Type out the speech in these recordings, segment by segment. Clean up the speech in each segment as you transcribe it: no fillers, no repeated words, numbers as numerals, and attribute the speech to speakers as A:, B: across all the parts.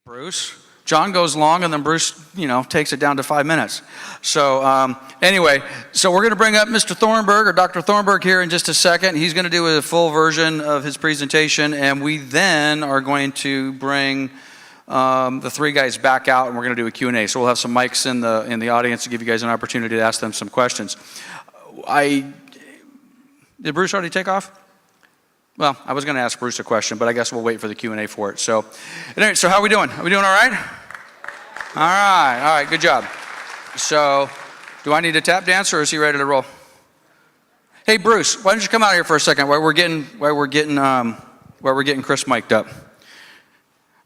A: Bruce. John goes long, and then Bruce, takes it down to 5 minutes. So anyway, so we're going to bring up Mr. Thornburg, or Dr. Thornburg, here in just a second. He's going to do a full version of his presentation, and we then are going to bring the three guys back out, and we're going to do a Q&A. So we'll have some mics in the audience to give you guys an opportunity to ask them some questions. Did Bruce already take off? Well, I was going to ask Bruce a question, but I guess we'll wait for the Q&A for it. So, anyway, so how are we doing? Are we doing all right? All right, good job. So, do I need a tap dance, or is he ready to roll? Hey, Bruce, why don't you come out here for a second while we're getting Chris mic'd up.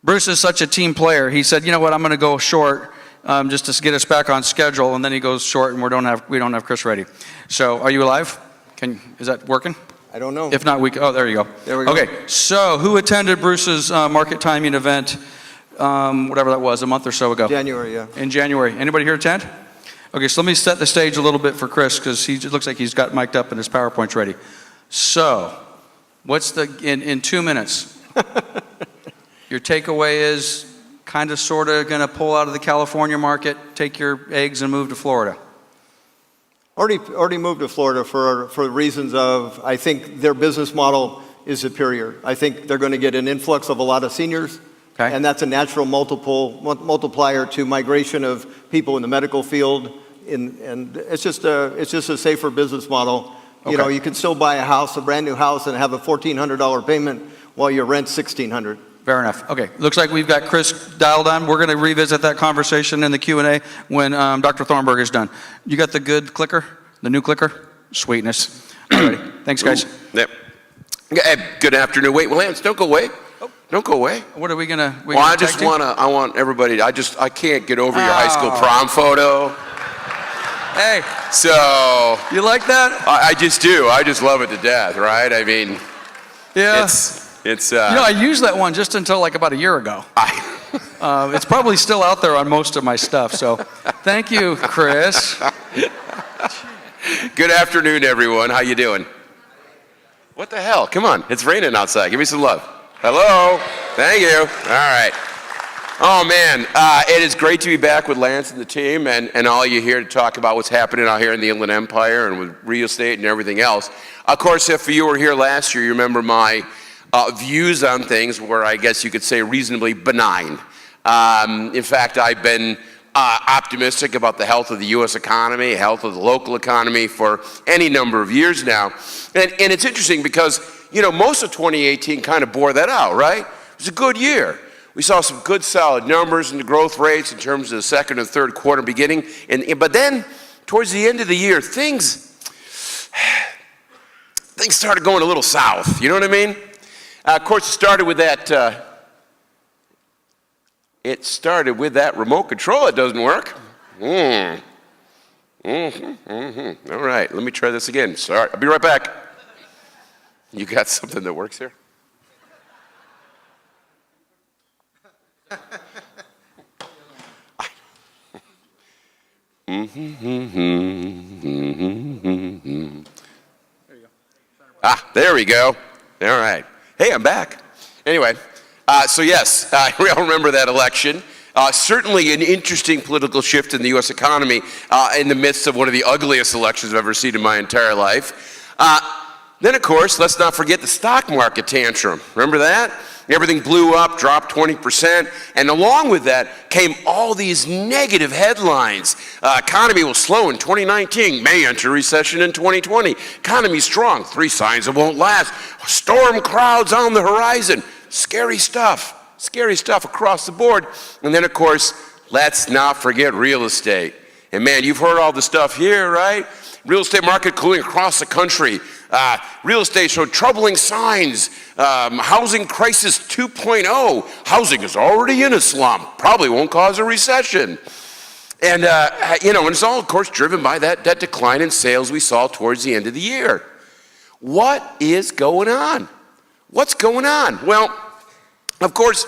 A: Bruce is such a team player. He said, you know what, I'm going to go short just to get us back on schedule, and then he goes short, and we don't have Chris ready. So, are you alive? Is that working?
B: I don't know.
A: If not, there you go.
B: There we go.
A: Okay, so who attended Bruce's market timing event, whatever that was, a month or so ago?
B: January, yeah. In
A: January. Anybody here attend? Okay, so let me set the stage a little bit for Chris, because it looks like he's got mic'd up and his PowerPoint's ready. So, what's in 2 minutes, your takeaway is kind of sort of going to pull out of the California market, take your eggs and move to Florida.
B: Already moved to Florida for reasons of, I think their business model is superior. I think they're going to get an influx of a lot of seniors, okay, and that's a natural multiplier to migration of people in the medical field, and it's just a safer business model. Okay. You can still buy a brand new house, and have a $1,400 payment while your rent's $1,600.
A: Fair enough. Okay, looks like we've got Chris dialed on. We're going to revisit that conversation in the Q&A when Dr. Thornburg is done. You got the good clicker, the new clicker? Sweetness. All righty. Thanks, guys.
C: Yep. Good afternoon. Wait, Lance, don't go away. Don't go away.
A: What are we going to?
C: Well, I want everybody. I can't get over your high school prom photo.
A: Hey.
C: So.
A: You like that?
C: I just do. I just love it to death, right? I mean.
A: Yeah.
C: It's
A: I used that one just until like about a year ago. It's probably still out there on most of my stuff. So, thank you, Chris.
C: Good afternoon, everyone. How you doing? What the hell? Come on, it's raining outside. Give me some love. Hello. Thank you. All right. Oh man, it is great to be back with Lance and the team, and all you here to talk about what's happening out here in the Inland Empire and with real estate and everything else. Of course, if you were here last year, you remember my views on things were, I guess you could say, reasonably benign. In fact, I've been optimistic about the health of the U.S. economy, health of the local economy for any number of years now. And it's interesting because, most of 2018 kind of bore that out, right? It was a good year. We saw some good solid numbers in the growth rates in terms of the second and third quarter beginning. But then, towards the end of the year, things started going a little south. You know what I mean? Of course, it started with that remote control that doesn't work. All right, let me try this again. Sorry, I'll be right back. You got something that works here? There we go. All right. Hey, I'm back. Anyway, so yes, we all remember that election. Certainly an interesting political shift in the U.S. economy in the midst of one of the ugliest elections I've ever seen in my entire life. Then, of course, let's not forget the stock market tantrum. Remember that? Everything blew up, dropped 20%, and along with that came all these negative headlines. Economy will slow in 2019, may enter recession in 2020. Economy strong, 3 signs it won't last. Storm clouds on the horizon. Scary stuff across the board. And then, of course, let's not forget real estate. And man, you've heard all the stuff here, right? Real estate market cooling across the country. Real estate showed troubling signs. Housing crisis 2.0. Housing is already in a slump. Probably won't cause a recession. And, and it's all, of course, driven by that decline in sales we saw towards the end of the year. What is going on? What's going on? Well, of course,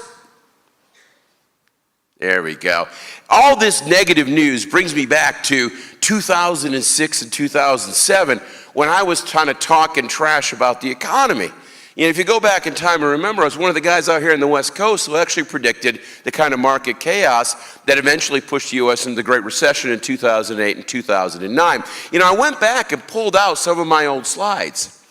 C: there we go. All this negative news brings me back to 2006 and 2007 when I was trying to talk and trash about the economy. You know, if you go back in time and remember, I was one of the guys out here in the West Coast who actually predicted the kind of market chaos that eventually pushed the U.S. into the Great Recession in 2008 and 2009. You know, I went back and pulled out some of my old slides.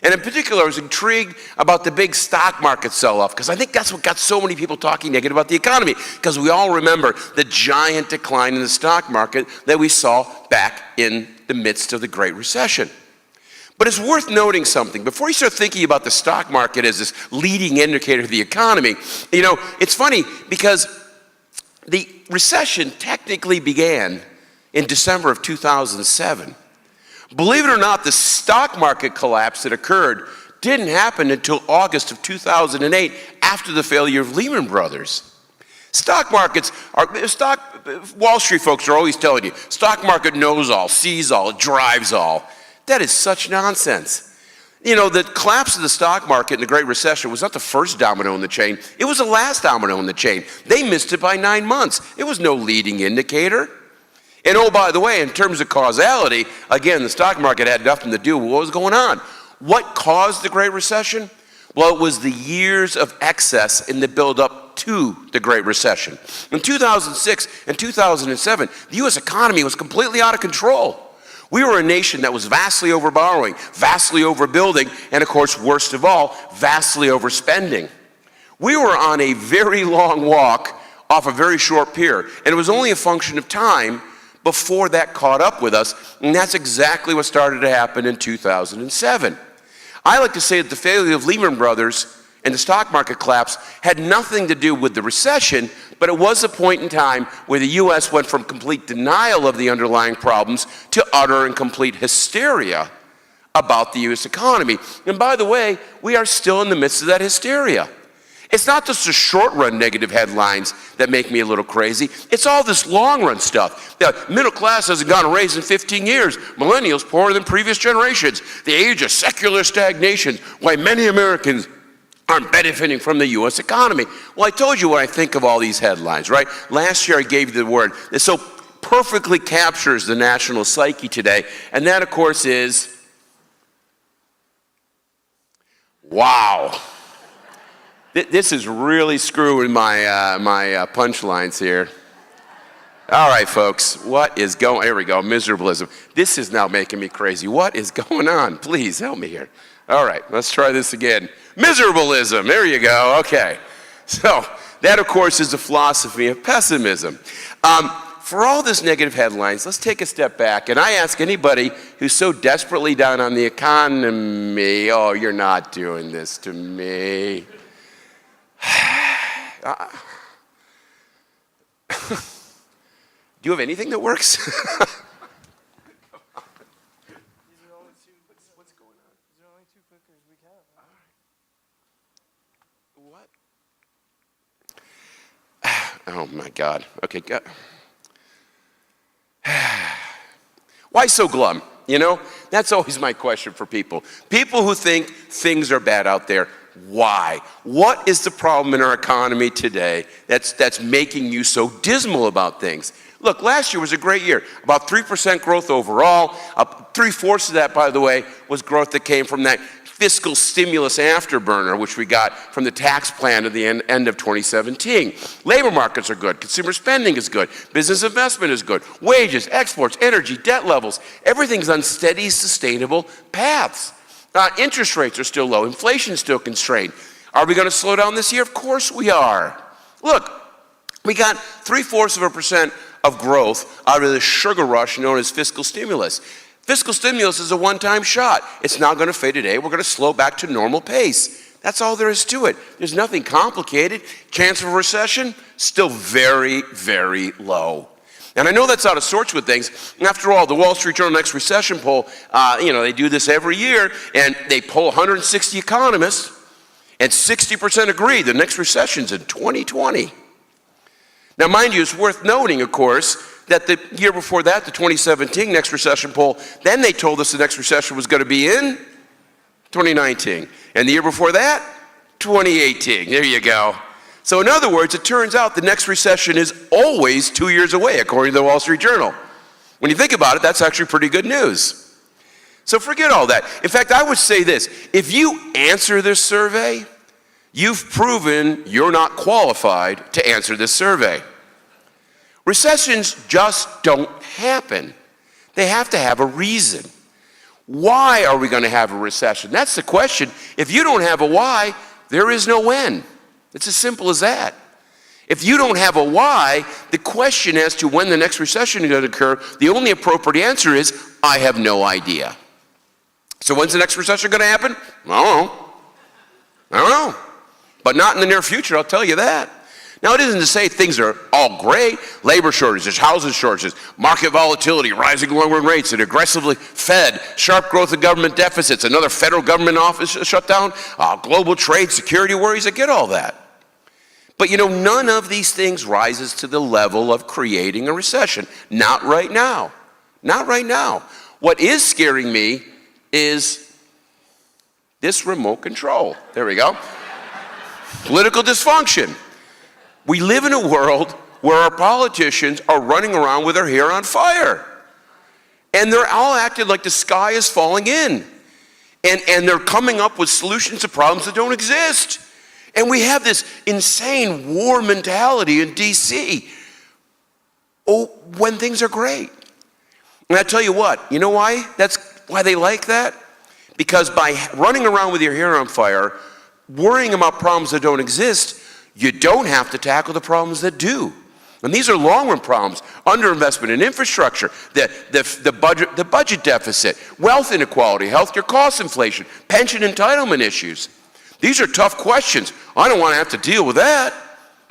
C: And in particular, I was intrigued about the big stock market sell-off, because I think that's what got so many people talking negative about the economy, because we all remember the giant decline in the stock market that we saw back in the midst of the Great Recession. But it's worth noting something. Before you start thinking about the stock market as this leading indicator of the economy, you know, it's funny because the recession technically began in December of 2007. Believe it or not, the stock market collapse that occurred didn't happen until August of 2008, after the failure of Lehman Brothers. Stock markets Wall Street folks are always telling you, stock market knows all, sees all, drives all. That is such nonsense. You know, the collapse of the stock market in the Great Recession was not the first domino in the chain. It was the last domino in the chain. They missed it by 9 months. It was no leading indicator. And oh, by the way, in terms of causality, again, the stock market had nothing to do with what was going on. What caused the Great Recession? Well, it was the years of excess in the build-up to the Great Recession. In 2006 and 2007, the U.S. economy was completely out of control. We were a nation that was vastly overborrowing, vastly overbuilding, and of course, worst of all, vastly overspending. We were on a very long walk off a very short pier, and it was only a function of time before that caught up with us, and that's exactly what started to happen in 2007. I like to say that the failure of Lehman Brothers and the stock market collapse had nothing to do with the recession, but it was a point in time where the U.S. went from complete denial of the underlying problems to utter and complete hysteria about the U.S. economy. And by the way, we are still in the midst of that hysteria. It's not just the short-run negative headlines that make me a little crazy. It's all this long-run stuff. The middle class hasn't gone a raise in 15 years. Millennials poorer than previous generations. The age of secular stagnation. Why many Americans aren't benefiting from the U.S. economy. Well, I told you what I think of all these headlines, right? Last year I gave you the word that so perfectly captures the national psyche today, and that, of course, is wow. This is really screwing my punchlines here. All right, folks, what is going, here we go, miserablism. This is now making me crazy. What is going on? Please help me here. All right, let's try this again. Miserablism, there you go, okay. So that, of course, is the philosophy of pessimism. For all this negative headlines, let's take a step back, and I ask anybody who's so desperately down on the economy, oh, you're not doing this to me. Do you have anything that works? What's going on?
D: These are only two clickers we have.
C: What? Oh my God. Okay, go. Why so glum? You know, that's always my question for people. People who think things are bad out there. Why? What is the problem in our economy today that's making you so dismal about things? Look, last year was a great year. About 3% growth overall. 3/4 of that, by the way, was growth that came from that fiscal stimulus afterburner, which we got from the tax plan at the end of 2017. Labor markets are good. Consumer spending is good. Business investment is good. Wages, exports, energy, debt levels, everything's on steady, sustainable paths. Interest rates are still low. Inflation is still constrained. Are we going to slow down this year? Of course we are. Look, we got 0.75% of growth out of the sugar rush known as fiscal stimulus. Fiscal stimulus is a one-time shot. It's not going to fade today. We're going to slow back to normal pace. That's all there is to it. There's nothing complicated. Chance of a recession? Still very, very low. And I know that's out of sorts with things. After all, the Wall Street Journal Next Recession poll, they do this every year, and they poll 160 economists, and 60% agree the next recession's in 2020. Now, mind you, it's worth noting, of course, that the year before that, the 2017 Next Recession poll, then they told us the next recession was going to be in 2019. And the year before that, 2018. There you go. So in other words, it turns out the next recession is always 2 years away, according to the Wall Street Journal. When you think about it, that's actually pretty good news. So forget all that. In fact, I would say this. If you answer this survey, you've proven you're not qualified to answer this survey. Recessions just don't happen. They have to have a reason. Why are we going to have a recession? That's the question. If you don't have a why, there is no when. It's as simple as that. If you don't have a why, the question as to when the next recession is going to occur, the only appropriate answer is, I have no idea. So when's the next recession going to happen? I don't know. But not in the near future, I'll tell you that. Now, it isn't to say things are all great. Labor shortages, housing shortages, market volatility, rising long-run rates, an aggressively Fed, sharp growth of government deficits, another federal government office shut down, global trade, security worries. I get all that. But, none of these things rises to the level of creating a recession. Not right now. Not right now. What is scaring me is this remote control. There we go. Political dysfunction. We live in a world where our politicians are running around with their hair on fire. And they're all acting like the sky is falling in. And they're coming up with solutions to problems that don't exist. And we have this insane war mentality in D.C. When things are great. And I tell you what, you know why? That's why they like that? Because by running around with your hair on fire, worrying about problems that don't exist, you don't have to tackle the problems that do. And these are long-run problems: underinvestment in infrastructure, the budget deficit, wealth inequality, healthcare cost inflation, pension entitlement issues. These are tough questions. I don't want to have to deal with that.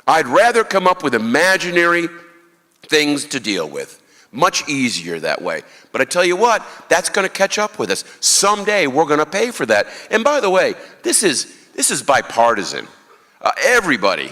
C: I'd rather come up with imaginary things to deal with. Much easier that way. But I tell you what, that's going to catch up with us. Someday we're going to pay for that. And by the way, this is bipartisan. Everybody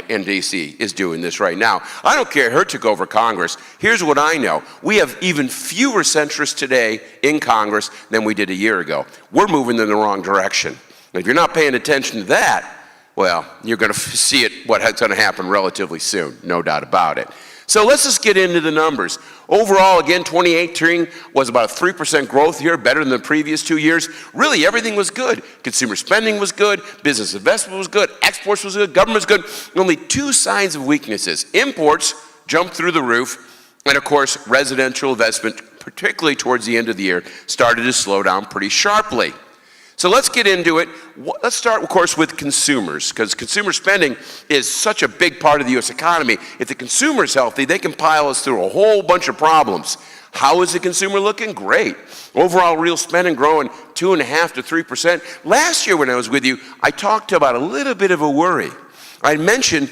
C: in D.C. is doing this right now. I don't care who took over Congress. Here's what I know. We have even fewer centrists today in Congress than we did a year ago. We're moving in the wrong direction. And if you're not paying attention to that, well, you're going to see what's going to happen relatively soon, no doubt about it. So let's just get into the numbers. Overall, again, 2018 was about a 3% growth year, better than the previous 2 years. Really, everything was good. Consumer spending was good, business investment was good, exports was good, government was good. Only two signs of weaknesses. Imports jumped through the roof, and of course, residential investment, particularly towards the end of the year, started to slow down pretty sharply. So let's get into it. Let's start, of course, with consumers, because consumer spending is such a big part of the U.S. economy. If the consumer is healthy, they can pile us through a whole bunch of problems. How is the consumer looking? Great. Overall real spending growing 2.5% to 3%. Last year when I was with you, I talked about a little bit of a worry. I mentioned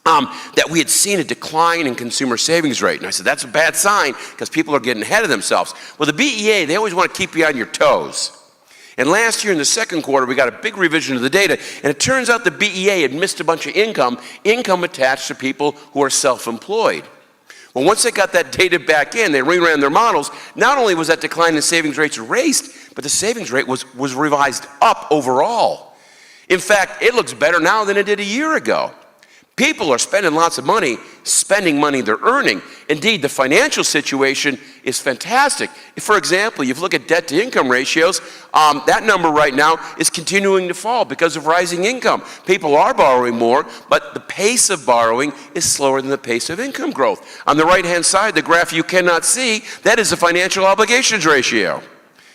C: that we had seen a decline in consumer savings rate. And I said, that's a bad sign because people are getting ahead of themselves. Well, the BEA, they always want to keep you on your toes. And last year in the second quarter, we got a big revision of the data, and it turns out the BEA had missed a bunch of income attached to people who are self-employed. Well, once they got that data back in, they reran their models. Not only was that decline in savings rates erased, but the savings rate was revised up overall. In fact, it looks better now than it did a year ago. People are spending lots of money, spending money they're earning. Indeed, the financial situation is fantastic. For example, if you look at debt-to-income ratios, that number right now is continuing to fall because of rising income. People are borrowing more, but the pace of borrowing is slower than the pace of income growth. On the right-hand side, the graph you cannot see, that is the financial obligations ratio.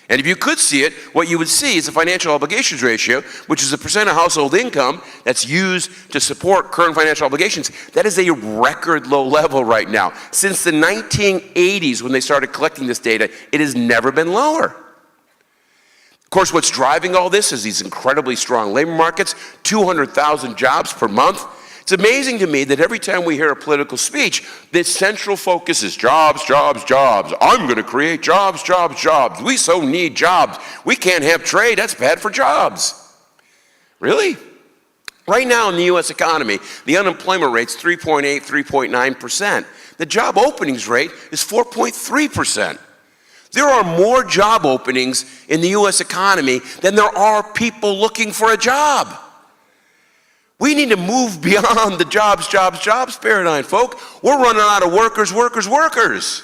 C: And if you could see it, what you would see is the financial obligations ratio, which is the percent of household income that's used to support current financial obligations. That is a record low level right now. Since the 1980s, when they started collecting this data, it has never been lower. Of course, what's driving all this is these incredibly strong labor markets, 200,000 jobs per month. It's amazing to me that every time we hear a political speech, the central focus is jobs, jobs, jobs. I'm going to create jobs, jobs, jobs. We so need jobs. We can't have trade. That's bad for jobs. Really? Right now in the U.S. economy, the unemployment rate's 3.8, 3.9%. The job openings rate is 4.3%. There are more job openings in the U.S. economy than there are people looking for a job. We need to move beyond the jobs, jobs, jobs paradigm, folk. We're running out of workers, workers, workers.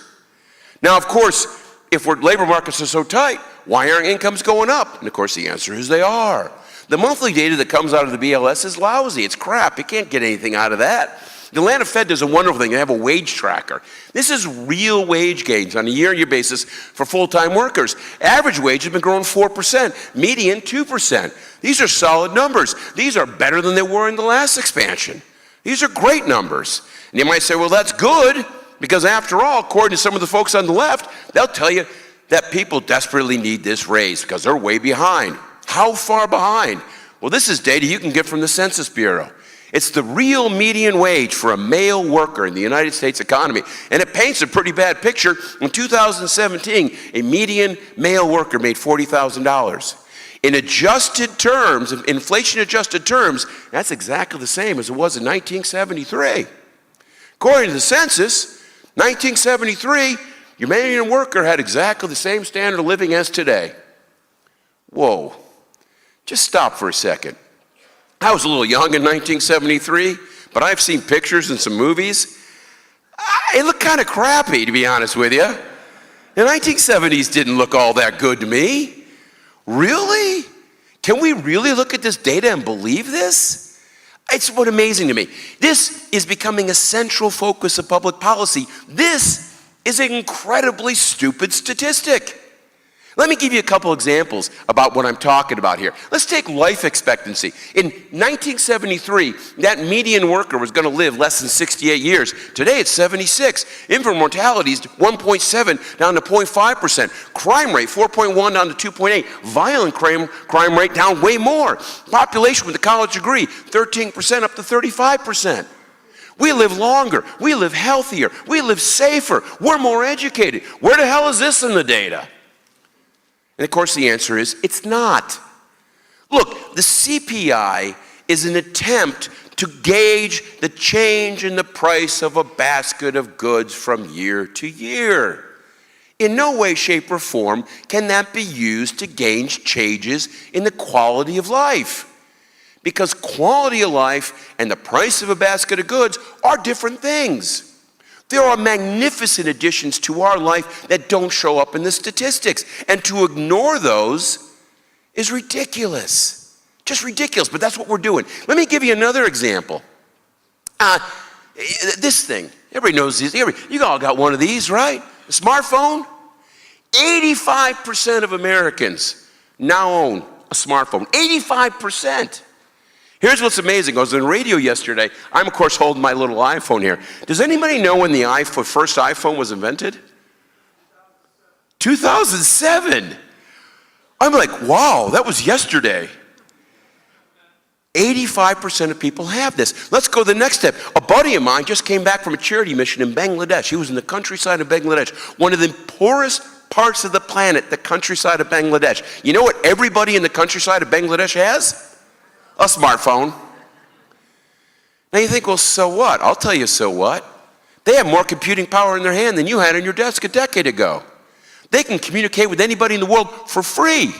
C: Now, of course, if labor markets are so tight, why aren't incomes going up? And of course the answer is they are. The monthly data that comes out of the BLS is lousy. It's crap. You can't get anything out of that. The Atlanta Fed does a wonderful thing. They have a wage tracker. This is real wage gains on a year-to-year basis for full-time workers. Average wage has been growing 4%, median 2%. These are solid numbers. These are better than they were in the last expansion. These are great numbers. And you might say, well, that's good, because after all, according to some of the folks on the left, they'll tell you that people desperately need this raise because they're way behind. How far behind? Well, this is data you can get from the Census Bureau. It's the real median wage for a male worker in the United States economy. And it paints a pretty bad picture. In 2017, a median male worker made $40,000. In adjusted terms, inflation-adjusted terms, that's exactly the same as it was in 1973. According to the census, 1973, your median worker had exactly the same standard of living as today. Whoa. Just stop for a second. I was a little young in 1973, but I've seen pictures and some movies. It looked kind of crappy, to be honest with you. The 1970s didn't look all that good to me. Really? Can we really look at this data and believe this? It's what's amazing to me. This is becoming a central focus of public policy. This is an incredibly stupid statistic. Let me give you a couple examples about what I'm talking about here. Let's take life expectancy. In 1973, that median worker was going to live less than 68 years. Today it's 76. Infant mortality is 1.7 down to 0.5%. Crime rate 4.1 down to 2.8. Violent crime rate down way more. Population with a college degree 13% up to 35%. We live longer. We live healthier. We live safer. We're more educated. Where the hell is this in the data? And of course the answer is, it's not. Look, the CPI is an attempt to gauge the change in the price of a basket of goods from year to year. In no way, shape, or form can that be used to gauge changes in the quality of life. Because quality of life and the price of a basket of goods are different things. There are magnificent additions to our life that don't show up in the statistics. And to ignore those is ridiculous. Just ridiculous, but that's what we're doing. Let me give you another example. This thing, everybody knows these. You all got one of these, right? A smartphone? 85% of Americans now own a smartphone. 85%. Here's what's amazing. I was on the radio yesterday. I'm, of course, holding my little iPhone here. Does anybody know when the first iPhone was invented? 2007. I'm like, wow, that was yesterday. 85% of people have this. Let's go to the next step. A buddy of mine just came back from a charity mission in Bangladesh. He was in the countryside of Bangladesh, one of the poorest parts of the planet, the countryside of Bangladesh. You know what everybody in the countryside of Bangladesh has? A smartphone. Now you think, well, so what? I'll tell you so what. They have more computing power in their hand than you had on your desk a decade ago. They can communicate with anybody in the world for free.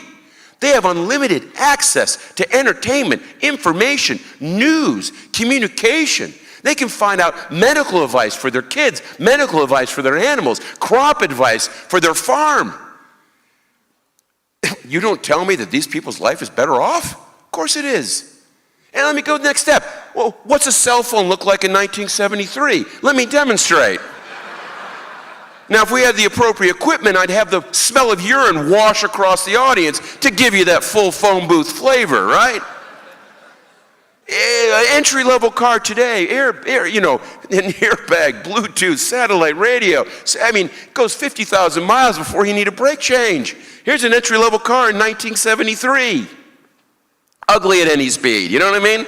C: They have unlimited access to entertainment, information, news, communication. They can find out medical advice for their kids, medical advice for their animals, crop advice for their farm. You don't tell me that these people's life is better off? Of course it is. And let me go to the next step. Well, what's a cell phone look like in 1973? Let me demonstrate. Now, if we had the appropriate equipment, I'd have the smell of urine wash across the audience to give you that full phone booth flavor, right? Entry-level car today, an airbag, Bluetooth, satellite radio. I mean, it goes 50,000 miles before you need a brake change. Here's an entry-level car in 1973. Ugly at any speed, you know what I mean?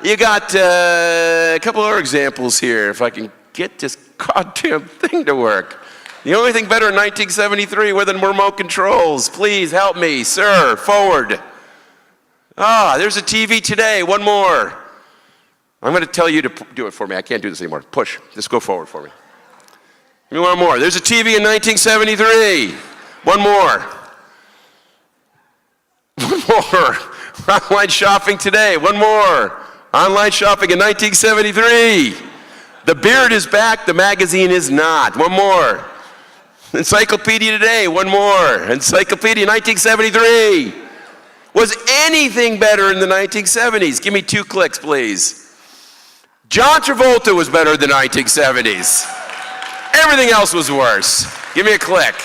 C: You got a couple other examples here, if I can get this goddamn thing to work. The only thing better in 1973 were the remote controls. Please help me, sir, forward. There's a TV today, one more. I'm going to tell you to do it for me. I can't do this anymore. Push, just go forward for me. Give me one more. There's a TV in 1973. One more. One more. Online shopping today. One more. Online shopping in 1973. The beard is back. The magazine is not. One more. Encyclopedia Today, one more. Encyclopedia 1973. Was anything better in the 1970s? Give me 2 clicks, please. John Travolta was better in the 1970s. Everything else was worse. Give me a click.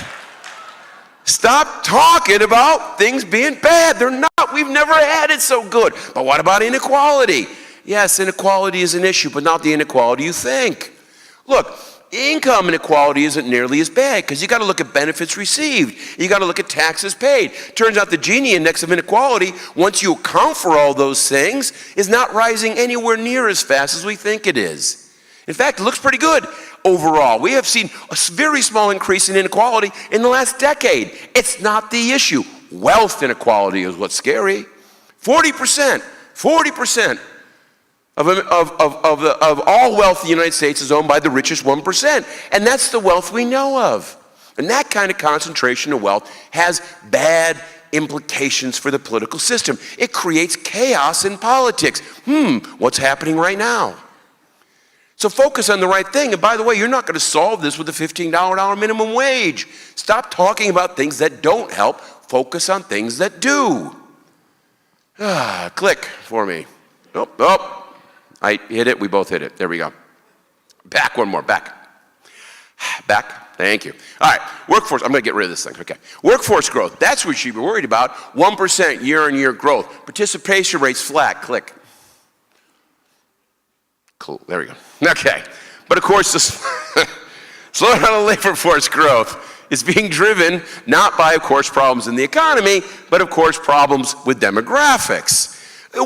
C: Stop talking about things being bad. They're not. We've never had it so good. But what about inequality? Yes, inequality is an issue, but not the inequality you think. Look, income inequality isn't nearly as bad because you got to look at benefits received. You got to look at taxes paid. Turns out the Gini index of inequality, once you account for all those things, is not rising anywhere near as fast as we think it is. In fact, it looks pretty good overall. We have seen a very small increase in inequality in the last decade. It's not the issue. Wealth inequality is what's scary. 40% of all wealth in the United States is owned by the richest 1%. And that's the wealth we know of. And that kind of concentration of wealth has bad implications for the political system. It creates chaos in politics. What's happening right now? So focus on the right thing. And by the way, you're not going to solve this with a $15 minimum wage. Stop talking about things that don't help. Focus on things that do. Click for me. Oh, I hit it. We both hit it. There we go. Back one more. Back. Thank you. All right. Workforce. I'm going to get rid of this thing. Okay. Workforce growth. That's what you should be worried about. 1% year-on-year growth. Participation rates flat. Click. Cool. There we go. Okay. But of course, the slowdown of labor force growth is being driven not by, of course, problems in the economy, but of course, problems with demographics.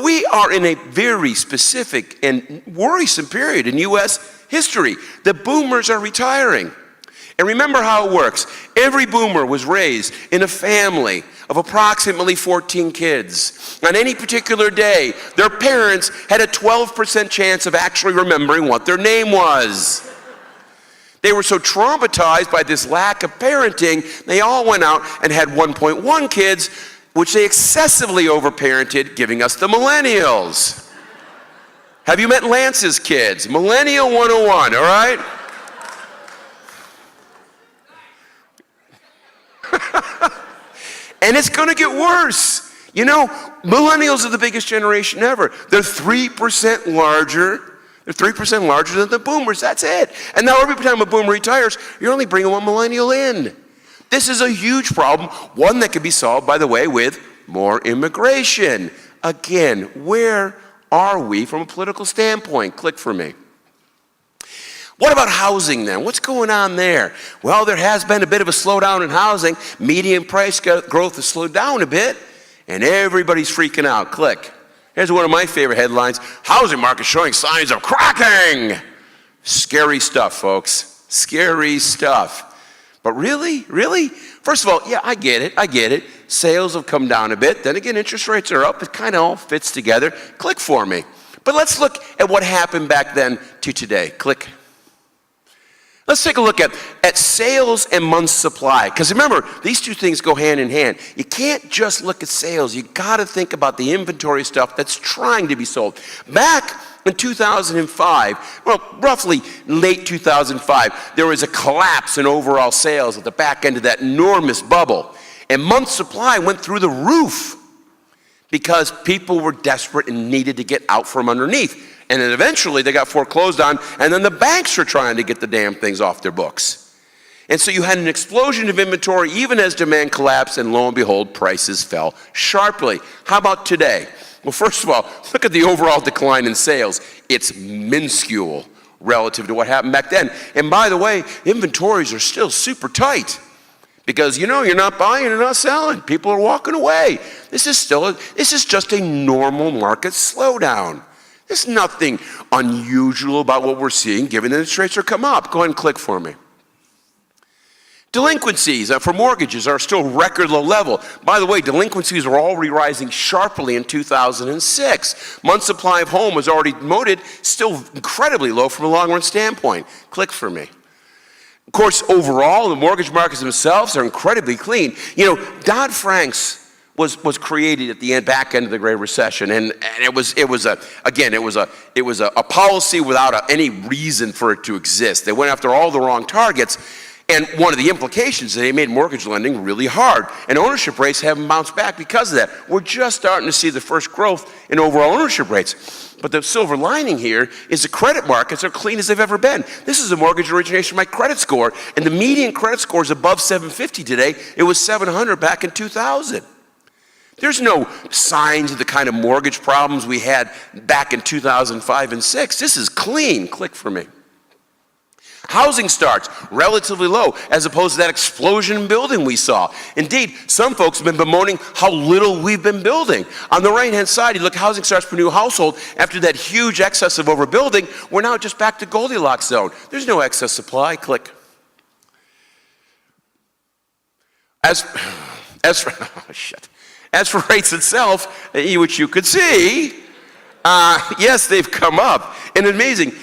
C: We are in a very specific and worrisome period in U.S. history. The boomers are retiring. And remember how it works. Every boomer was raised in a family of approximately 14 kids. On any particular day, their parents had a 12% chance of actually remembering what their name was. They were so traumatized by this lack of parenting, they all went out and had 1.1 kids, which they excessively overparented, giving us the millennials. Have you met Lance's kids? Millennial 101, all right? And it's going to get worse. You know, millennials are the biggest generation ever. They're 3% larger. They're 3% larger than the boomers. That's it. And now every time a boomer retires, you're only bringing one millennial in. This is a huge problem, one that can be solved, by the way, with more immigration. Again, where are we from a political standpoint? Click for me. What about housing then? What's going on there? Well, there has been a bit of a slowdown in housing. Median price growth has slowed down a bit, and everybody's freaking out. Click. Here's one of my favorite headlines. Housing market showing signs of cracking. Scary stuff, folks. Scary stuff. But really? First of all, yeah, I get it. Sales have come down a bit. Then again, interest rates are up. It kind of all fits together. Click for me. But let's look at what happened back then to today. Click. Let's take a look at sales and months supply. Because remember, these two things go hand in hand. You can't just look at sales. You got to think about the inventory stuff that's trying to be sold. Back in 2005, well, roughly late 2005, there was a collapse in overall sales at the back end of that enormous bubble. And months supply went through the roof because people were desperate and needed to get out from underneath. And then eventually they got foreclosed on, and then the banks were trying to get the damn things off their books. And so you had an explosion of inventory even as demand collapsed, and lo and behold, prices fell sharply. How about today? Well, first of all, look at the overall decline in sales. It's minuscule relative to what happened back then. And by the way, inventories are still super tight because, you know, you're not buying, you're not selling. People are walking away. This is just a normal market slowdown. There's nothing unusual about what we're seeing given that interest rates are come up. Go ahead and click for me. Delinquencies for mortgages are still record low level. By the way, delinquencies were already rising sharply in 2006. Month supply of home was already noted, still incredibly low from a long-run standpoint. Click for me. Of course, overall, the mortgage markets themselves are incredibly clean. You know, Dodd-Frank's was created at the back end of the Great Recession, and it was a policy without any reason for it to exist. They went after all the wrong targets, And one of the implications is they made mortgage lending really hard, and ownership rates haven't bounced back because of that. We're just starting to see the first growth in overall ownership rates. But the silver lining here is the credit markets are clean as they've ever been. This is a mortgage origination by credit score, and the median credit score is above 750 today. It was 700 back in 2000. There's no signs of the kind of mortgage problems we had back in 2005 and 6. This is clean. Click for me. Housing starts relatively low as opposed to that explosion in building we saw. Indeed, some folks have been bemoaning how little we've been building. On the right-hand side, you look at housing starts per new household. After that huge excess of overbuilding, we're now just back to Goldilocks zone. There's no excess supply. Click. As for rates itself, which you could see, yes, they've come up. And amazing,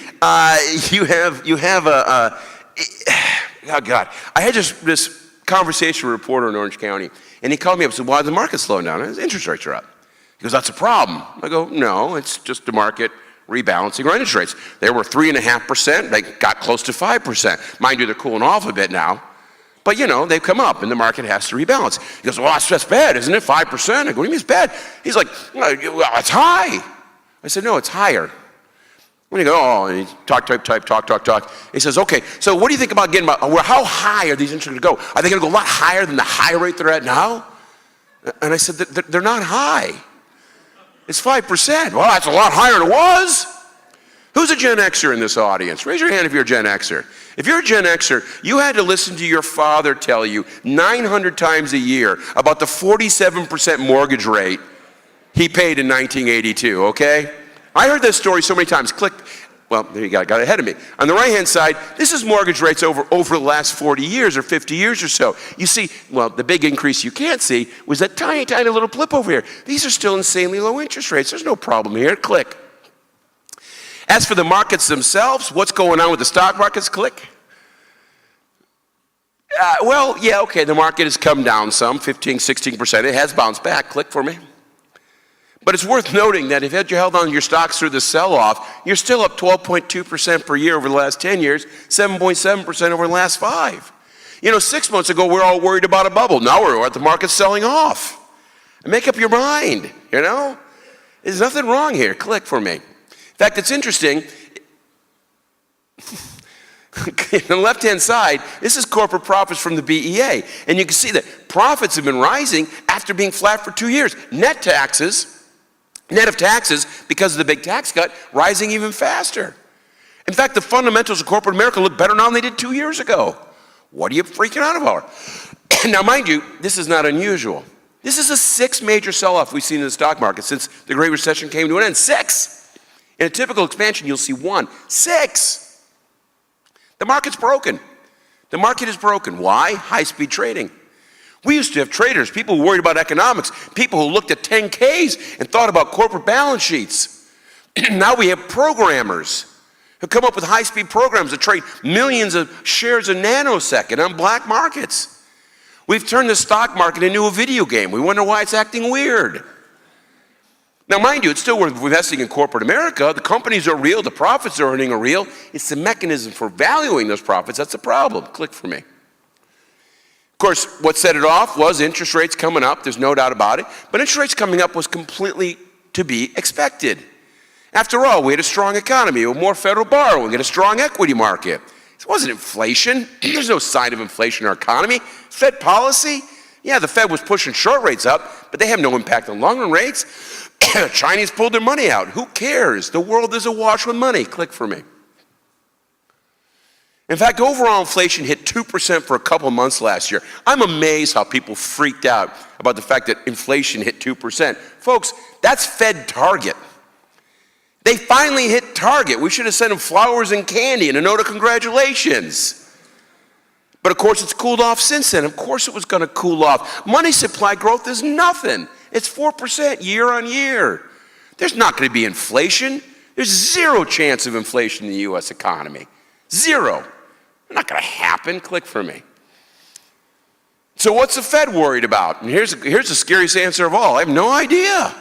C: you have a oh God. I had this conversation with a reporter in Orange County, and he called me up and said, why is the market slowing down? His interest rates are up. He goes, that's a problem. I go, no, it's just the market rebalancing our interest rates. They were 3.5%, they got close to 5%. Mind you, they're cooling off a bit now. But, you know, they've come up, and the market has to rebalance. He goes, well, that's bad, isn't it? 5%? I go, what do you mean it's bad? He's like, well, it's high. I said, no, it's higher. When you go, oh, and he talk. He says, okay, so what do you think about getting, how high are these interest rates going to go? Are they going to go a lot higher than the high rate they're at now? And I said, they're not high. It's 5%. Well, that's a lot higher than it was. Who's a Gen Xer in this audience? Raise your hand if you're a Gen Xer. If you're a Gen Xer, you had to listen to your father tell you 900 times a year about the 47% mortgage rate he paid in 1982, okay? I heard this story so many times. Click. Well, there you go, got ahead of me. On the right-hand side, this is mortgage rates over the last 40 years or 50 years or so. You see, well, the big increase you can't see was that tiny, tiny little blip over here. These are still insanely low interest rates. There's no problem here. Click. As for the markets themselves, what's going on with the stock markets? Click. Well, yeah, okay, the market has come down some, 15, 16%. It has bounced back. Click for me. But it's worth noting that if you held on to your stocks through the sell-off, you're still up 12.2% per year over the last 10 years, 7.7% over the last 5. You know, 6 months ago, we were all worried about a bubble. Now we're at the market selling off. And make up your mind, you know? There's nothing wrong here. Click for me. In fact, it's interesting. On the left-hand side, this is corporate profits from the BEA. And you can see that profits have been rising after being flat for 2 years. Net of taxes, because of the big tax cut, rising even faster. In fact, the fundamentals of corporate America look better now than they did 2 years ago. What are you freaking out about? Now, mind you, this is not unusual. This is the 6th major sell-off we've seen in the stock market since the Great Recession came to an end. 6! In a typical expansion, you'll see 1. 6! The market's broken. The market is broken. Why? High-speed trading. We used to have traders, people who worried about economics, people who looked at 10Ks and thought about corporate balance sheets. Now we have programmers who come up with high-speed programs that trade millions of shares a nanosecond on black markets. We've turned the stock market into a video game. We wonder why it's acting weird. Now, mind you, it's still worth investing in corporate America. The companies are real. The profits they're earning are real. It's the mechanism for valuing those profits that's the problem. Click for me. Of course, what set it off was interest rates coming up. There's no doubt about it. But interest rates coming up was completely to be expected. After all, we had a strong economy, with more federal borrowing, and a strong equity market. It wasn't inflation. There's no sign of inflation in our economy. Fed policy? Yeah, the Fed was pushing short rates up, but they have no impact on long-run rates. Chinese pulled their money out. Who cares? The world is awash with money. Click for me. In fact, overall inflation hit 2% for a couple of months last year. I'm amazed how people freaked out about the fact that inflation hit 2%. Folks, that's Fed target. They finally hit target. We should have sent them flowers and candy and a note of congratulations. But of course, it's cooled off since then. Of course it was going to cool off. Money supply growth is nothing. It's 4% year on year. There's not going to be inflation. There's zero chance of inflation in the U.S. economy. Zero. Not going to happen. Click for me. So what's the Fed worried about? And here's the scariest answer of all. I have no idea.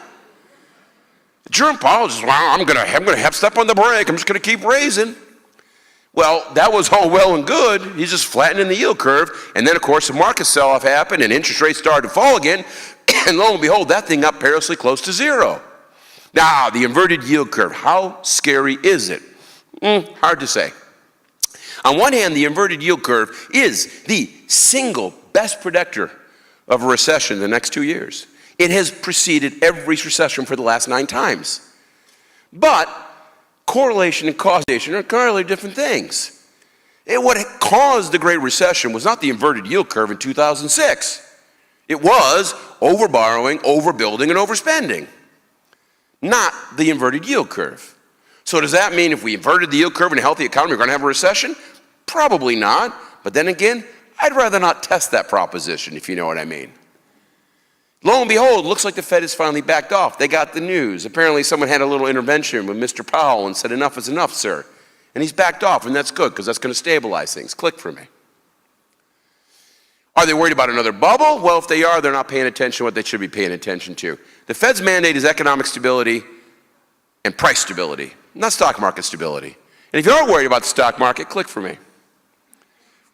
C: Jerome Powell says, well, I'm going to step on the brake. I'm just going to keep raising. Well, that was all well and good. He's just flattening the yield curve. And then, of course, the market sell-off happened and interest rates started to fall again. And lo and behold, that thing got perilously close to zero. Now, the inverted yield curve, how scary is it? Hard to say. On one hand, the inverted yield curve is the single best predictor of a recession in the next 2 years. It has preceded every recession for the last 9 times. But correlation and causation are entirely different things. And what caused the Great Recession was not the inverted yield curve in 2006. It was overborrowing, overbuilding, and overspending, not the inverted yield curve. So does that mean if we inverted the yield curve in a healthy economy, we're going to have a recession? Probably not. But then again, I'd rather not test that proposition, if you know what I mean. Lo and behold, looks like the Fed has finally backed off. They got the news. Apparently someone had a little intervention with Mr. Powell and said, enough is enough, sir. And he's backed off, and that's good because that's going to stabilize things. Click for me. Are they worried about another bubble? Well, if they are, they're not paying attention to what they should be paying attention to. The Fed's mandate is economic stability and price stability, not stock market stability. And if you are worried about the stock market, click for me.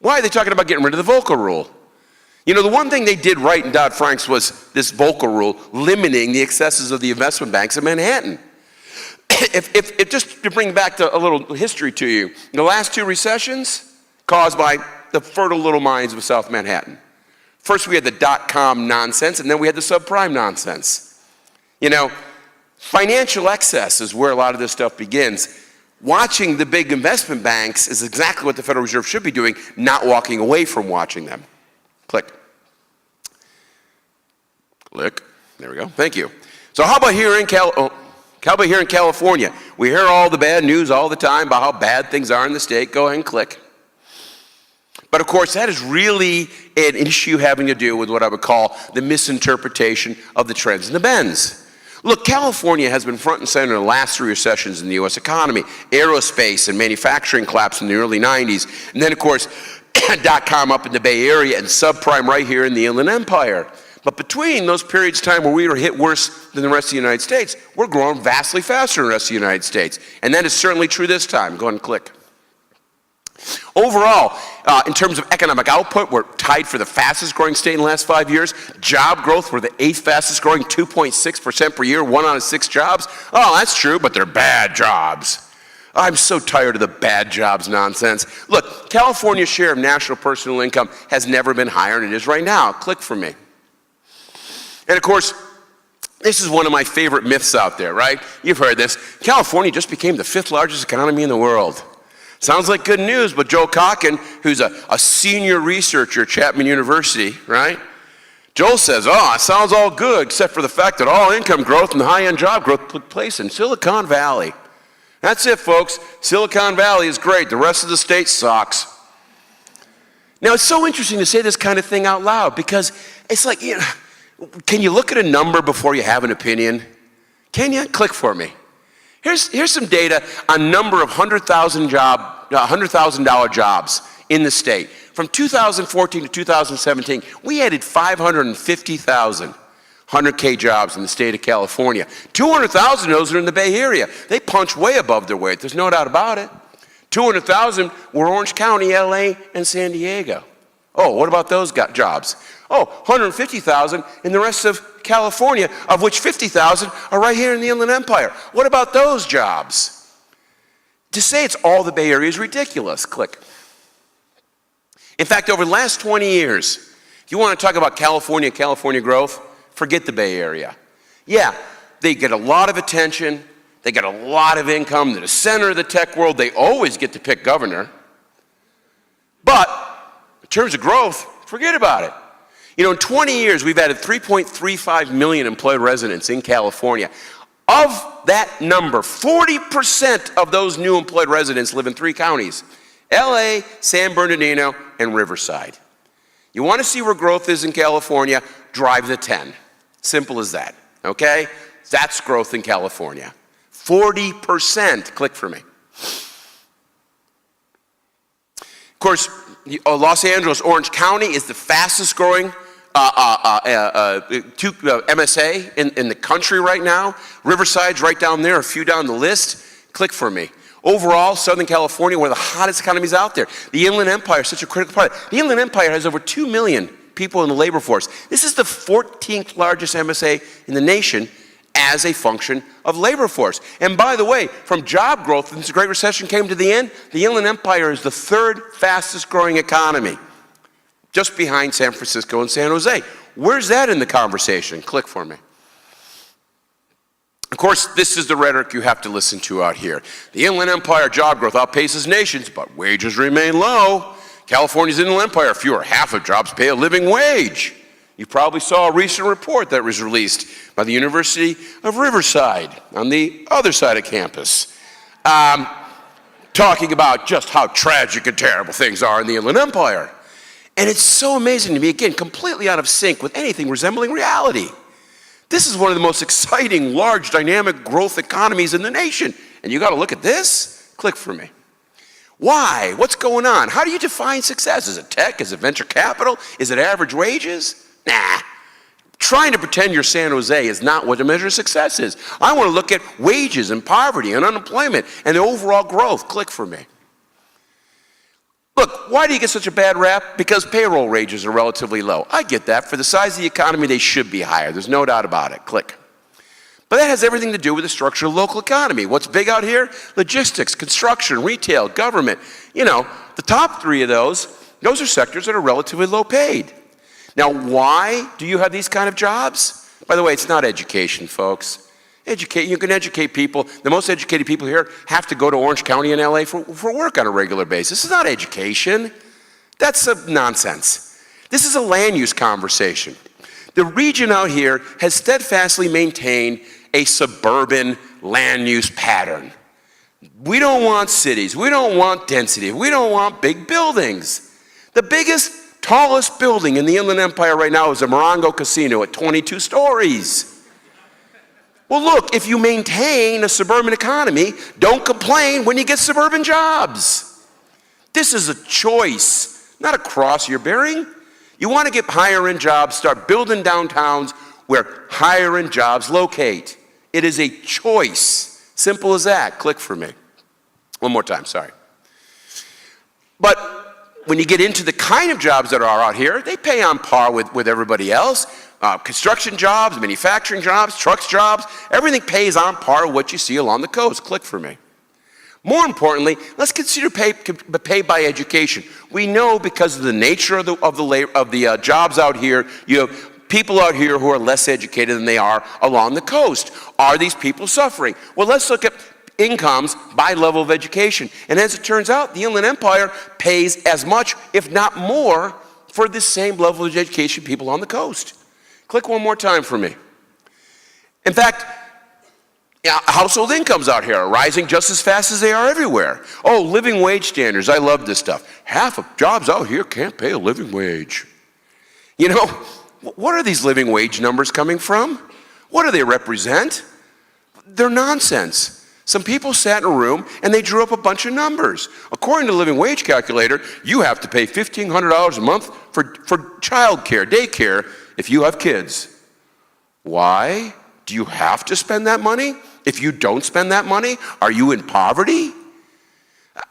C: Why are they talking about getting rid of the Volcker rule? You know, the one thing they did right in Dodd-Frank's was this Volcker rule, limiting the excesses of the investment banks in Manhattan. If just to bring back a little history to you, the last 2 recessions caused by the fertile little minds of South Manhattan. First we had the dot-com nonsense, and then we had the subprime nonsense. You know, financial excess is where a lot of this stuff begins. Watching the big investment banks is exactly what the Federal Reserve should be doing, not walking away from watching them. Click. Click. There we go. Thank you. So how about here in California? We hear all the bad news all the time about how bad things are in the state. Go ahead and click. But of course, that is really an issue having to do with what I would call the misinterpretation of the trends and the bends. Look, California has been front and center in the last 3 recessions in the U.S. economy. Aerospace and manufacturing collapsed in the early 90s. And then, of course, dot-com up in the Bay Area and subprime right here in the Inland Empire. But between those periods of time where we were hit worse than the rest of the United States, we're growing vastly faster than the rest of the United States. And that is certainly true this time. Go ahead and click. Overall, in terms of economic output, we're tied for the fastest growing state in the last 5 years. Job growth, we're the 8th fastest growing, 2.6% per year, 1 out of 6 jobs. Oh, that's true, but they're bad jobs. I'm so tired of the bad jobs nonsense. Look, California's share of national personal income has never been higher than it is right now. Click for me. And of course, this is one of my favorite myths out there, right? You've heard this. California just became the 5th largest economy in the world. Sounds like good news, but Joe Cocken, who's a senior researcher at Chapman University, right? Joel says, oh, it sounds all good, except for the fact that all income growth and high-end job growth took place in Silicon Valley. That's it, folks. Silicon Valley is great. The rest of the state sucks. Now, it's so interesting to say this kind of thing out loud because it's like, you know, can you look at a number before you have an opinion? Can you? Click for me. Here's some data on number of $100,000 jobs in the state. From 2014 to 2017, we added 550,000 100K jobs in the state of California. 200,000 of those are in the Bay Area. They punch way above their weight. There's no doubt about it. 200,000 were Orange County, LA, and San Diego. Oh, what about those jobs? Oh, 150,000 in the rest of California, of which 50,000 are right here in the Inland Empire. What about those jobs? To say it's all the Bay Area is ridiculous. Click. In fact, over the last 20 years, if you want to talk about California growth, forget the Bay Area. Yeah, they get a lot of attention. They get a lot of income. They're the center of the tech world. They always get to pick governor. But in terms of growth, forget about it. You know, in 20 years, we've added 3.35 million employed residents in California. Of that number, 40% of those new employed residents live in 3 counties: LA, San Bernardino, and Riverside. You want to see where growth is in California? Drive the 10. Simple as that, okay? That's growth in California. 40%. Click for me. Of course, Los Angeles, Orange County is the fastest growing MSA in the country right now. Riverside's right down there, a few down the list. Click for me. Overall, Southern California, one of the hottest economies out there. The Inland Empire is such a critical part. The Inland Empire has over 2 million people in the labor force. This is the 14th largest MSA in the nation as a function of labor force. And by the way, from job growth, since the Great Recession came to the end, the Inland Empire is the 3rd fastest growing economy, just behind San Francisco and San Jose. Where's that in the conversation? Click for me. Of course, this is the rhetoric you have to listen to out here. The Inland Empire job growth outpaces nations, but wages remain low. California's Inland Empire, fewer half of jobs pay a living wage. You probably saw a recent report that was released by the University of Riverside on the other side of campus, talking about just how tragic and terrible things are in the Inland Empire. And it's so amazing to me, again, completely out of sync with anything resembling reality. This is one of the most exciting, large, dynamic growth economies in the nation. And you got to look at this? Click for me. Why? What's going on? How do you define success? Is it tech? Is it venture capital? Is it average wages? Nah. Trying to pretend you're San Jose is not what the measure of success is. I want to look at wages and poverty and unemployment and the overall growth. Click for me. Look, why do you get such a bad rap? Because payroll wages are relatively low. I get that. For the size of the economy, they should be higher. There's no doubt about it. Click. But that has everything to do with the structure of the local economy. What's big out here? Logistics, construction, retail, government. You know, the top 3 of those are sectors that are relatively low paid. Now, why do you have these kind of jobs? By the way, it's not education, folks. You can educate people. The most educated people here have to go to Orange County and LA for work on a regular basis. This is not education. That's nonsense. This is a land use conversation. The region out here has steadfastly maintained a suburban land use pattern. We don't want cities. We don't want density. We don't want big buildings. The biggest, tallest building in the Inland Empire right now is the Morongo Casino at 22 stories. Well, look, if you maintain a suburban economy, don't complain when you get suburban jobs. This is a choice, not a cross you're bearing. You want to get higher-end jobs, start building downtowns where higher-end jobs locate. It is a choice. Simple as that. Click for me. One more time, sorry. But when you get into the kind of jobs that are out here, they pay on par with everybody else. Construction jobs, manufacturing jobs, trucks jobs, everything pays on par with what you see along the coast. Click for me. More importantly, let's consider pay by education. We know because of the nature of the jobs out here, you have people out here who are less educated than they are along the coast. Are these people suffering? Well, let's look at incomes by level of education. And as it turns out, the Inland Empire pays as much, if not more, for the same level of education people on the coast. Click one more time for me. In fact, household incomes out here are rising just as fast as they are everywhere. Oh, living wage standards. I love this stuff. Half of jobs out here can't pay a living wage. You know, what are these living wage numbers coming from? What do they represent? They're nonsense. Some people sat in a room and they drew up a bunch of numbers. According to the living wage calculator, you have to pay $1,500 a month for child care, daycare, if you have kids. Why do you have to spend that money? If you don't spend that money, are you in poverty?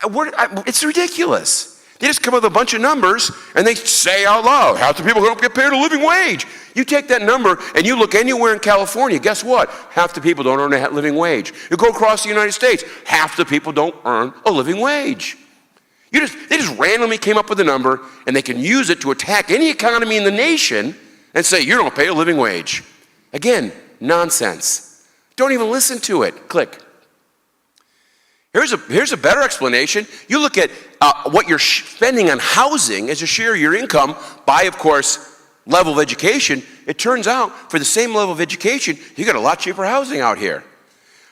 C: It's ridiculous. They just come up with a bunch of numbers and they say out loud, half the people don't get paid a living wage. You take that number and you look anywhere in California, guess what? Half the people don't earn a living wage. You go across the United States, half the people don't earn a living wage. They just randomly came up with a number and they can use it to attack any economy in the nation and say, you don't pay a living wage. Again, nonsense. Don't even listen to it. Click. Here's a better explanation. You look at what you're spending on housing as a share of your income by, of course, level of education. It turns out for the same level of education, you got a lot cheaper housing out here.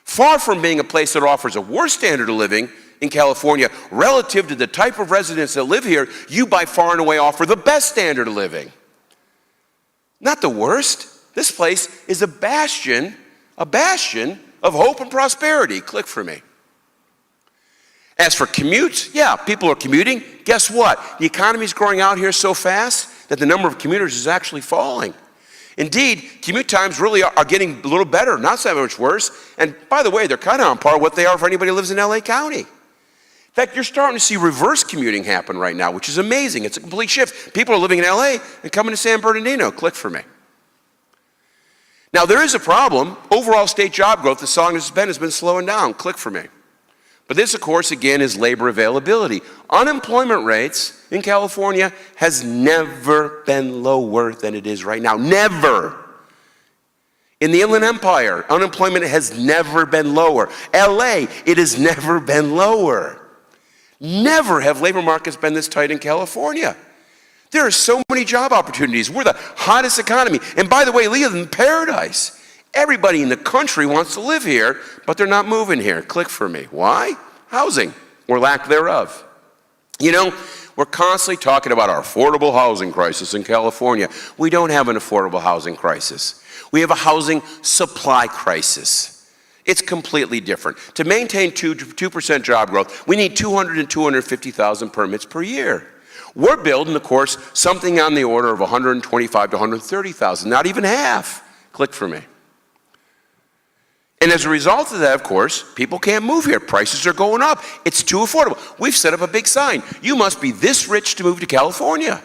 C: Far from being a place that offers a worse standard of living in California, relative to the type of residents that live here, you by far and away offer the best standard of living. Not the worst. This place is a bastion of hope and prosperity. Click for me. As for commutes, yeah, people are commuting. Guess what? The economy is growing out here so fast that the number of commuters is actually falling. Indeed, commute times really are getting a little better, not so much worse. And by the way, they're kind of on par with what they are for anybody who lives in LA County. In fact, you're starting to see reverse commuting happen right now, which is amazing. It's a complete shift. People are living in LA and coming to San Bernardino. Click for me. Now, there is a problem. Overall state job growth, the song has been slowing down. Click for me. But this, of course, again, is labor availability. Unemployment rates in California has never been lower than it is right now. Never. In the Inland Empire, unemployment has never been lower. LA, it has never been lower. Never have labor markets been this tight in California. There are so many job opportunities. We're the hottest economy. And by the way, we live in paradise. Everybody in the country wants to live here, but they're not moving here. Click for me. Why? Housing, or lack thereof. You know, we're constantly talking about our affordable housing crisis in California. We don't have an affordable housing crisis. We have a housing supply crisis. It's completely different. To maintain 2% job growth, we need 200 and 250,000 permits per year. We're building, of course, something on the order of 125 to 130,000, not even half. Click for me. And as a result of that, of course, people can't move here. Prices are going up. It's too affordable. We've set up a big sign. You must be this rich to move to California.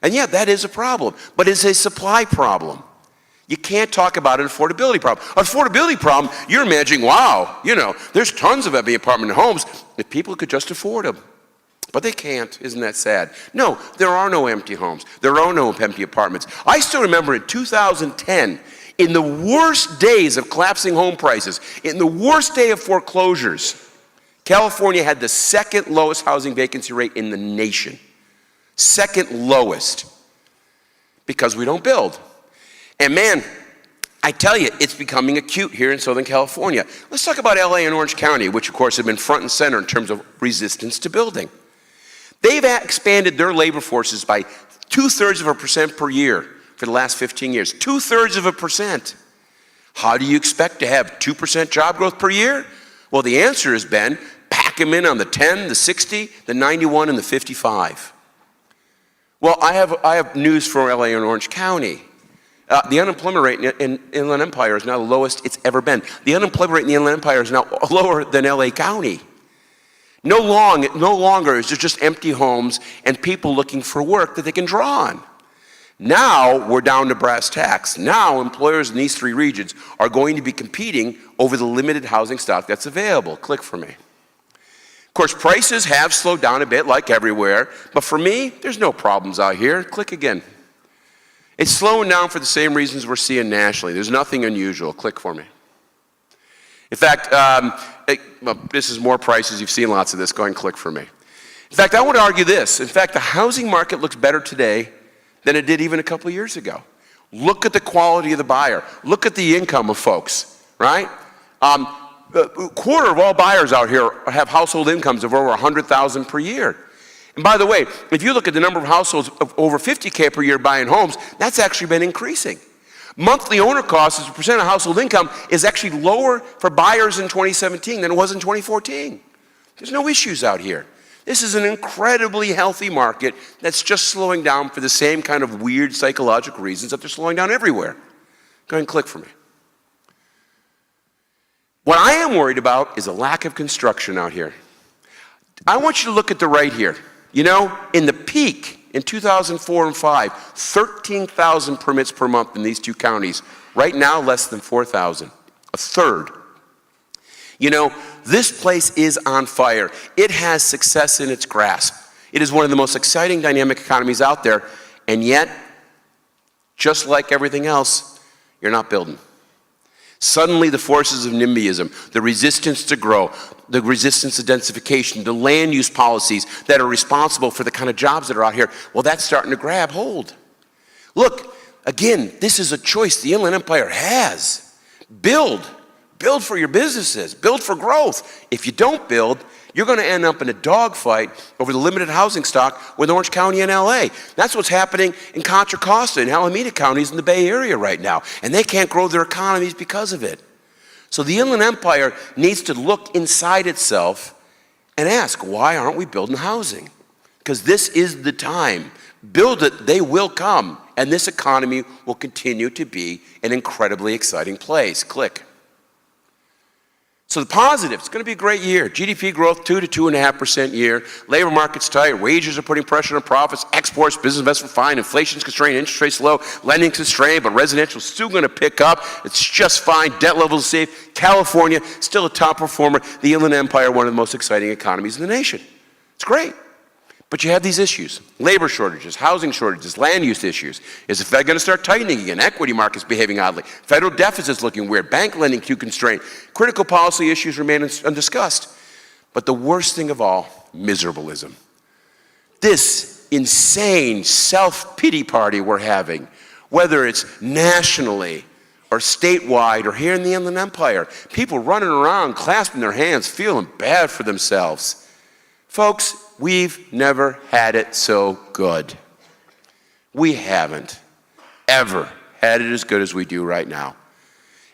C: And yeah, that is a problem, but it's a supply problem. You can't talk about an affordability problem. Affordability problem, you're imagining, wow, you know, there's tons of empty apartment homes if people could just afford them. But they can't. Isn't that sad? No, there are no empty homes. There are no empty apartments. I still remember in 2010, in the worst days of collapsing home prices, in the worst day of foreclosures, California had the second lowest housing vacancy rate in the nation. Second lowest. Because we don't build. And man, I tell you, it's becoming acute here in Southern California. Let's talk about LA and Orange County, which of course have been front and center in terms of resistance to building. They've expanded their labor forces by 0.2% per year for the last 15 years. 0.2%. How do you expect to have 2% job growth per year? Well, the answer has been pack them in on the 10, the 60, the 91, and the 55. Well, I have news for LA and Orange County. The unemployment rate in Inland Empire is now the lowest it's ever been. The unemployment rate in the Inland Empire is now lower than LA County. No longer is there just empty homes and people looking for work that they can draw on. Now we're down to brass tacks. Now employers in these three regions are going to be competing over the limited housing stock that's available. Click for me. Of course, prices have slowed down a bit like everywhere, but for me, there's no problems out here. Click again. It's slowing down for the same reasons we're seeing nationally. There's nothing unusual. Click for me. In fact, this is more prices. You've seen lots of this. Go ahead and click for me. In fact, I want to argue this. In fact, the housing market looks better today than it did even a couple of years ago. Look at the quality of the buyer. Look at the income of folks, right? A quarter of all buyers out here have household incomes of over $100,000 per year. And by the way, if you look at the number of households of over $50K per year buying homes, that's actually been increasing. Monthly owner costs as a percent of household income is actually lower for buyers in 2017 than it was in 2014. There's no issues out here. This is an incredibly healthy market that's just slowing down for the same kind of weird psychological reasons that they're slowing down everywhere. Go ahead and click for me. What I am worried about is a lack of construction out here. I want you to look at the right here. You know, in the peak in 2004 and 5, 13,000 permits per month in these two counties. Right now, less than 4,000, a third. You know, this place is on fire. It has success in its grasp. It is one of the most exciting dynamic economies out there, and yet, just like everything else, you're not building. Suddenly the forces of NIMBYism, the resistance to grow, the resistance to densification, the land use policies that are responsible for the kind of jobs that are out here, well, that's starting to grab hold. Look, again, this is a choice the Inland Empire has. Build for your businesses, build for growth. If you don't build, you're going to end up in a dogfight over the limited housing stock with Orange County and LA. That's what's happening in Contra Costa and Alameda counties in the Bay Area right now. And they can't grow their economies because of it. So the Inland Empire needs to look inside itself and ask, why aren't we building housing? Because this is the time. Build it, they will come. and this economy will continue to be an incredibly exciting place. Click. So the positive, it's going to be a great year. GDP growth 2 to 2.5% a year. Labor market's tight. Wages are putting pressure on profits. Exports, business investment fine. Inflation's constrained. Interest rates low. Lending's constrained, but residential's still going to pick up. It's just fine. Debt levels safe. California, still a top performer. The Inland Empire, one of the most exciting economies in the nation. It's great. But you have these issues: labor shortages, housing shortages, land use issues. Is the Fed going to start tightening again? Equity markets behaving oddly. Federal deficits looking weird. Bank lending too constrained. Critical policy issues remain undiscussed. But the worst thing of all, miserableism. This insane self-pity party we're having, whether it's nationally or statewide or here in the Inland Empire, people running around clasping their hands, feeling bad for themselves. Folks, we've never had it so good. We haven't ever had it as good as we do right now.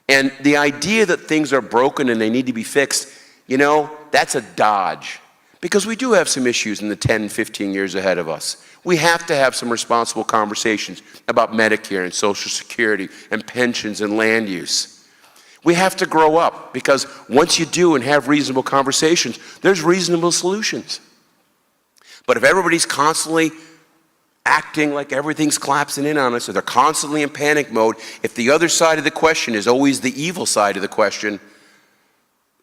C: And the idea that things are broken and they need to be fixed, that's a dodge. Because we do have some issues in the 10, 15 years ahead of us. We have to have some responsible conversations about Medicare and Social Security and pensions and land use. We have to grow up, because once you do and have reasonable conversations, there's reasonable solutions. But if everybody's constantly acting like everything's collapsing in on us, or they're constantly in panic mode, if the other side of the question is always the evil side of the question,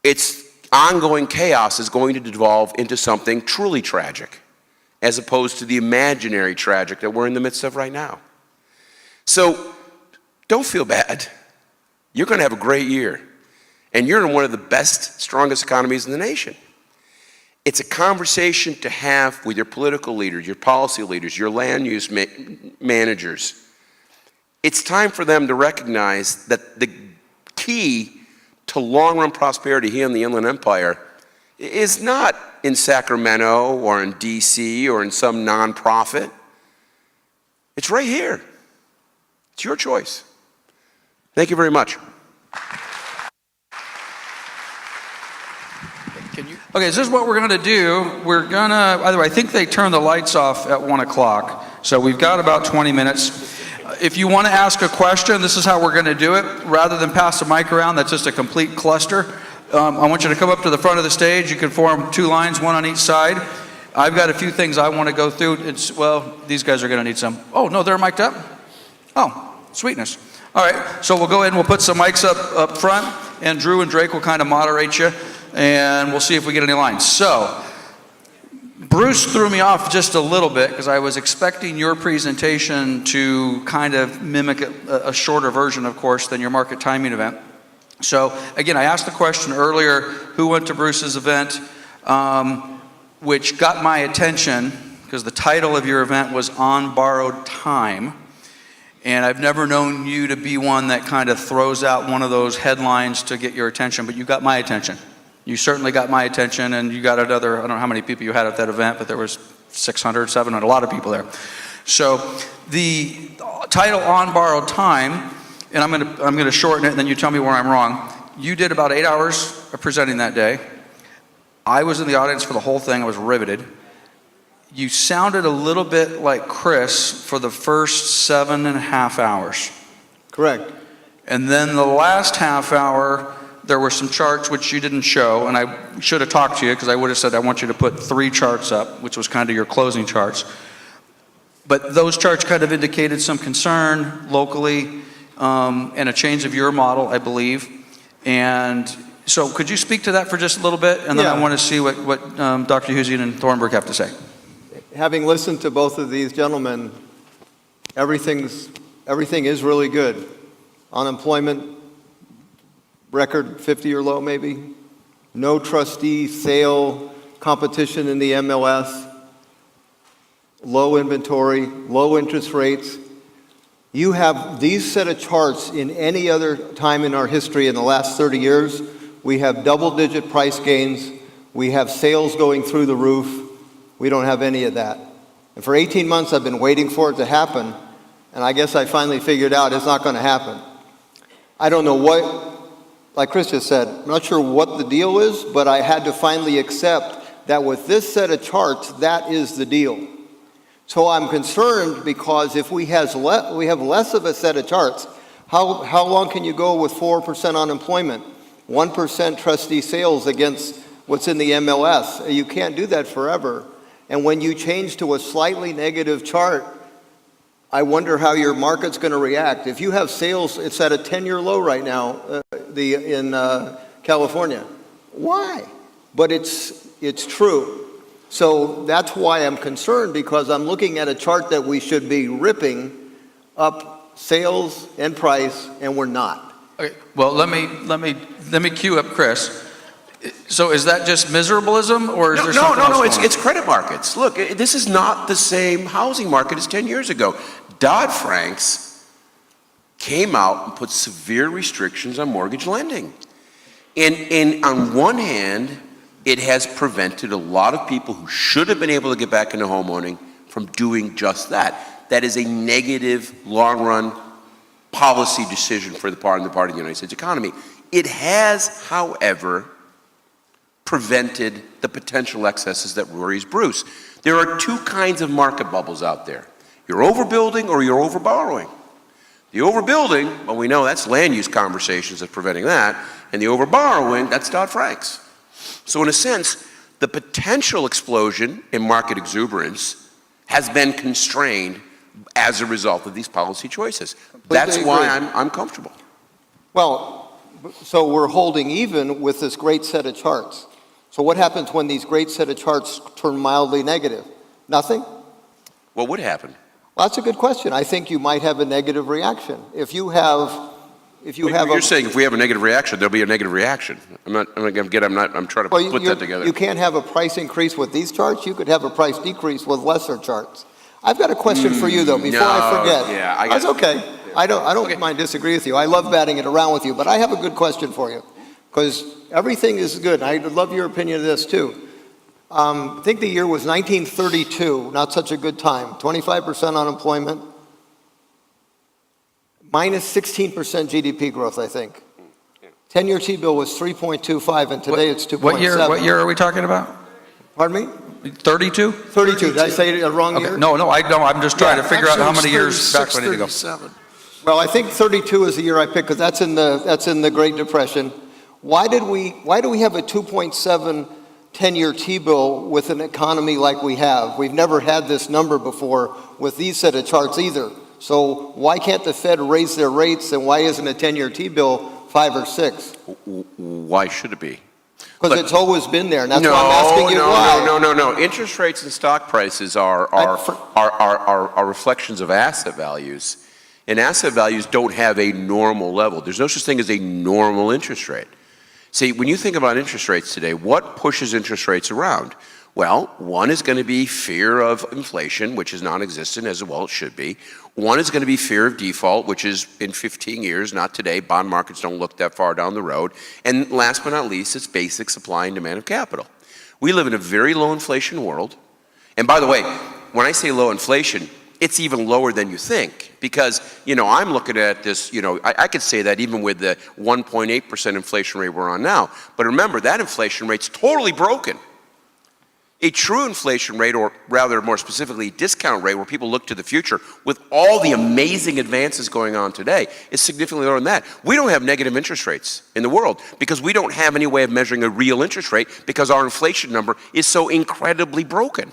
C: it's ongoing chaos is going to devolve into something truly tragic, as opposed to the imaginary tragic that we're in the midst of right now. So don't feel bad. You're going to have a great year. And you're in one of the best, strongest economies in the nation. It's a conversation to have with your political leaders, your policy leaders, your land use managers. It's time for them to recognize that the key to long-run prosperity here in the Inland Empire is not in Sacramento or in DC or in some nonprofit. It's right here. It's your choice. Thank you very much.
A: Okay, so this is what we're going to do. By the way, I think they turn the lights off at 1 o'clock, so we've got about 20 minutes. If you want to ask a question, this is how we're going to do it. Rather than pass the mic around, that's just a complete cluster. I want you to come up to the front of the stage. You can form 2 lines, 1 on each side. I've got a few things I want to go through. These guys are going to need some. Oh, no, they're mic'd up? Oh, sweetness. All right, so we'll go ahead and we'll put some mics up front, and Drew and Drake will kind of moderate you, and we'll see if we get any lines. So, Bruce threw me off just a little bit because I was expecting your presentation to kind of mimic a shorter version, of course, than your market timing event. So, again, I asked the question earlier, who went to Bruce's event, which got my attention because the title of your event was On Borrowed Time. And I've never known you to be one that kind of throws out one of those headlines to get your attention, but you got my attention. You certainly got my attention, and you got another, I don't know how many people you had at that event, but there was 600, 700, a lot of people there. So the title On Borrowed Time, and I'm going to shorten it, and then you tell me where I'm wrong. You did about 8 hours of presenting that day. I was in the audience for the whole thing. I was riveted. You sounded a little bit like Chris for the first 7.5 hours.
B: Correct.
A: And then the last half hour, there were some charts which you didn't show, and I should have talked to you because I would have said I want you to put 3 charts up, which was kind of your closing charts. But those charts kind of indicated some concern locally and a change of your model, I believe. And so could you speak to that for just a little bit? And then I want to see what Dr. Huzian and Thornburg have to say.
B: Having listened to both of these gentlemen, everything is really good. Unemployment record 50-year low maybe. No trustee sale competition in the MLS. Low inventory, low interest rates. You have these set of charts in any other time in our history in the last 30 years. We have double-digit price gains. We have sales going through the roof. We don't have any of that. And for 18 months, I've been waiting for it to happen, and I guess I finally figured out it's not going to happen. I don't know what, like Chris just said, I'm not sure what the deal is, but I had to finally accept that with this set of charts, that is the deal. So I'm concerned because if we have less of a set of charts, how long can you go with 4% unemployment, 1% trustee sales against what's in the MLS? You can't do that forever. And when you change to a slightly negative chart, I wonder how your market's going to react. If you have sales, it's at a 10-year low right now in California. Why? But it's true. So that's why I'm concerned, because I'm looking at a chart that we should be ripping up sales and price, and we're not.
A: Okay, well, let me cue up Chris. So is that just miserabilism, or is there something else going on?
C: It's credit markets. Look, this is not the same housing market as 10 years ago. Dodd-Frank's came out and put severe restrictions on mortgage lending. And on one hand, it has prevented a lot of people who should have been able to get back into homeowning from doing just that. That is a negative, long-run policy decision for the part of the United States economy. It has, however, prevented the potential excesses that worries Bruce. There are two kinds of market bubbles out there. You're overbuilding or you're overborrowing. The overbuilding, well, we know that's land use conversations that's preventing that, and the overborrowing, that's Dodd-Frank's. So in a sense, the potential explosion in market exuberance has been constrained as a result of these policy choices. That's why I'm comfortable.
B: Well, so we're holding even with this great set of charts. So what happens when these great set of charts turn mildly negative? Nothing?
C: What would happen?
B: Well, that's a good question. I think you might have a negative reaction. You're saying
C: if we have a negative reaction, there'll be a negative reaction. I'm trying to put that together.
B: You can't have a price increase with these charts. You could have a price decrease with lesser charts. I've got a question for you, though, before I forget.
C: Yeah,
B: that's okay. I don't mind disagree with you. I love batting it around with you, but I have a good question for you, because everything is good. I'd love your opinion of this, too. I think the year was 1932, not such a good time. 25% unemployment, minus 16% GDP growth, I think. 10-year T-bill was 3.25, and today it's 2.7.
A: What year are we talking about?
B: Pardon me?
A: 32?
B: 32. Did I say a wrong year?
A: No, I don't. I'm just trying to figure out how many years back we need to go.
D: 37.
B: Well, I think 32 is the year I picked, because that's in the Great Depression. Why do we have a 2.7 10-year T-bill with an economy like we have? We've never had this number before with these set of charts either. So why can't the Fed raise their rates, and why isn't a 10-year T-bill 5 or 6?
C: Why should it be?
B: Because it's always been there, and that's why I'm asking you why.
C: No. Interest rates and stock prices are reflections of asset values. And asset values don't have a normal level. There's no such thing as a normal interest rate. See, when you think about interest rates today, what pushes interest rates around? Well, one is going to be fear of inflation, which is non-existent, as well it should be. One is going to be fear of default, which is in 15 years, not today. Bond markets don't look that far down the road. And last but not least, it's basic supply and demand of capital. We live in a very low inflation world. And by the way, when I say low inflation, it's even lower than you think, because, I'm looking at this, I could say that even with the 1.8% inflation rate we're on now. But remember, that inflation rate's totally broken. A true inflation rate, or rather more specifically, discount rate, where people look to the future with all the amazing advances going on today, is significantly lower than that. We don't have negative interest rates in the world because we don't have any way of measuring a real interest rate, because our inflation number is so incredibly broken.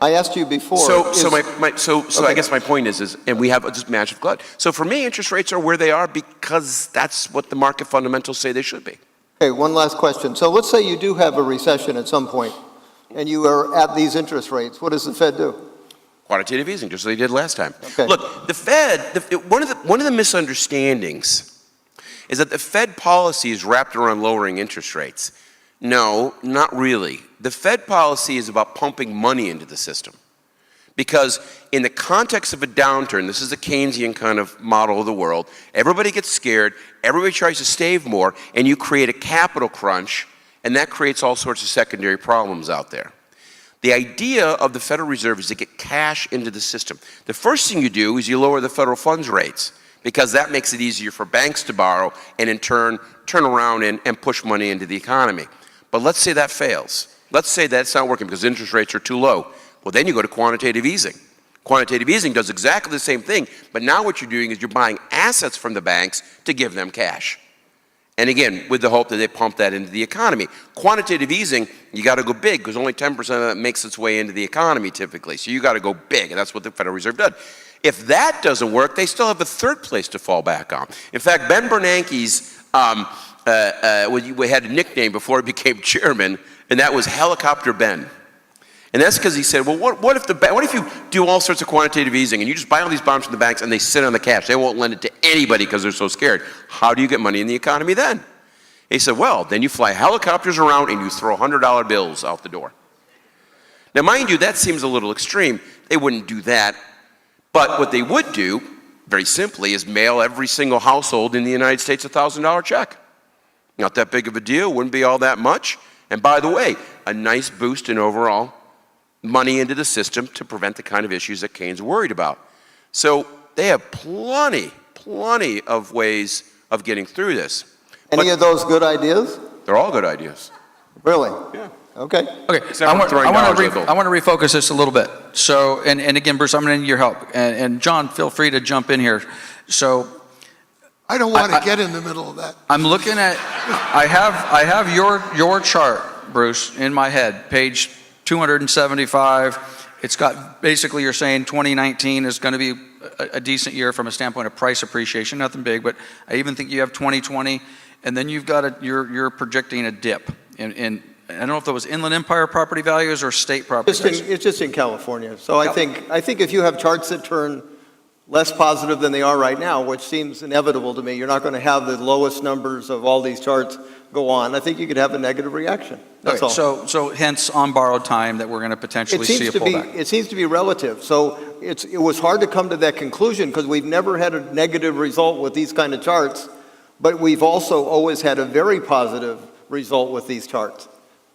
B: I asked you before.
C: I guess my point is, and we have just magic glut. So for me, interest rates are where they are because that's what the market fundamentals say they should be.
B: Okay, one last question. So let's say you do have a recession at some point, and you are at these interest rates. What does the Fed do?
C: Quantitative easing, just as they did last time.
B: Okay.
C: Look, the Fed, one of the misunderstandings is that the Fed policy is wrapped around lowering interest rates. No, not really. The Fed policy is about pumping money into the system. Because in the context of a downturn, this is the Keynesian kind of model of the world, everybody gets scared, everybody tries to save more, and you create a capital crunch, and that creates all sorts of secondary problems out there. The idea of the Federal Reserve is to get cash into the system. The first thing you do is you lower the federal funds rates, because that makes it easier for banks to borrow and in turn around and push money into the economy. But let's say that fails. Let's say that's not working because interest rates are too low. Well, then you go to quantitative easing. Quantitative easing does exactly the same thing, but now what you're doing is you're buying assets from the banks to give them cash. And again, with the hope that they pump that into the economy. Quantitative easing, you got to go big because only 10% of that makes its way into the economy typically. So you got to go big, and that's what the Federal Reserve did. If that doesn't work, they still have a third place to fall back on. In fact, Ben Bernanke's, we had a nickname before he became chairman, and that was Helicopter Ben. And that's because he said, well, what if you do all sorts of quantitative easing and you just buy all these bonds from the banks and they sit on the cash? They won't lend it to anybody because they're so scared. How do you get money in the economy then? He said, well, then you fly helicopters around and you throw $100 bills out the door. Now, mind you, that seems a little extreme. They wouldn't do that. But what they would do, very simply, is mail every single household in the United States a $1,000 check. Not that big of a deal, wouldn't be all that much. And by the way, a nice boost in overall money into the system to prevent the kind of issues that Keynes worried about. So they have plenty of ways of getting through this.
B: Any of those good ideas?
C: They're all good ideas.
B: Really?
C: Yeah.
B: Okay.
A: I want to refocus this a little bit. So, and again, Bruce, I'm going to need your help. And John, feel free to jump in here. So,
D: I don't want to get in the middle of that.
A: I'm looking at, I have your chart, Bruce, in my head, page 275. It's got, basically you're saying 2019 is going to be a decent year from a standpoint of price appreciation, nothing big, but I even think you have 2020, and then you've got you're projecting a dip in I don't know if that was Inland Empire property values or state property values.
B: It's just in California. So I think if you have charts that turn less positive than they are right now, which seems inevitable to me, you're not going to have the lowest numbers of all these charts go on. I think you could have a negative reaction. That's all.
A: So hence on borrowed time that we're going to potentially see a pullback.
B: It seems to be relative. So it was hard to come to that conclusion because we've never had a negative result with these kind of charts, but we've also always had a very positive result with these charts.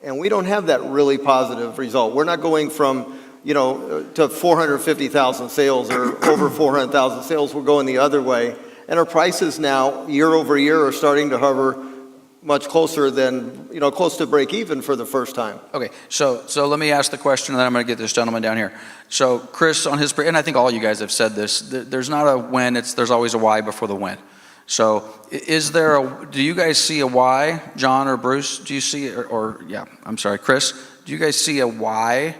B: And we don't have that really positive result. We're not going from, to 450,000 sales or over 400,000 sales. We're going the other way. And our prices now, year over year, are starting to hover much closer than, close to break even for the first time.
A: Okay, so let me ask the question, and then I'm going to get this gentleman down here. So Chris, on his, and I think all you guys have said this, there's not a when, there's always a why before the when. So do you guys see a why, John or Bruce? Do you see, Chris, do you guys see a why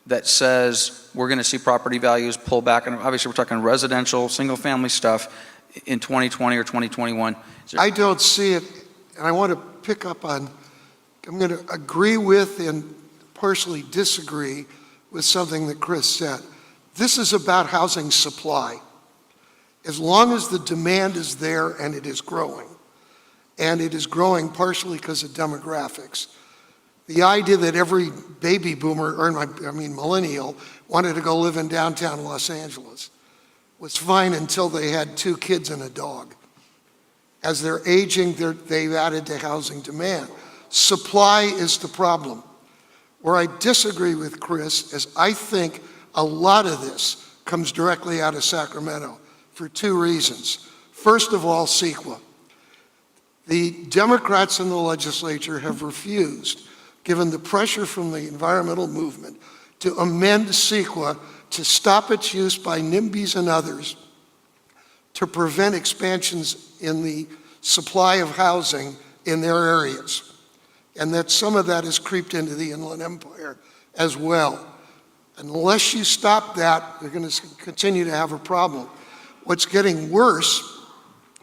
A: that says we're going to see property values pull back? And obviously we're talking residential, single family stuff in 2020 or 2021.
D: I don't see it, and I want to pick up on, I'm going to agree with and partially disagree with something that Chris said. This is about housing supply. As long as the demand is there and it is growing partially because of demographics, the idea that every baby boomer, or millennial, wanted to go live in downtown Los Angeles was fine until they had 2 kids and a dog. As they're aging, they've added to housing demand. Supply is the problem. Where I disagree with Chris is I think a lot of this comes directly out of Sacramento for 2 reasons. First of all, CEQA. The Democrats in the legislature have refused, given the pressure from the environmental movement, to amend CEQA to stop its use by NIMBYs and others to prevent expansions in the supply of housing in their areas. And that some of that has creeped into the Inland Empire as well. Unless you stop that, you're going to continue to have a problem. What's getting worse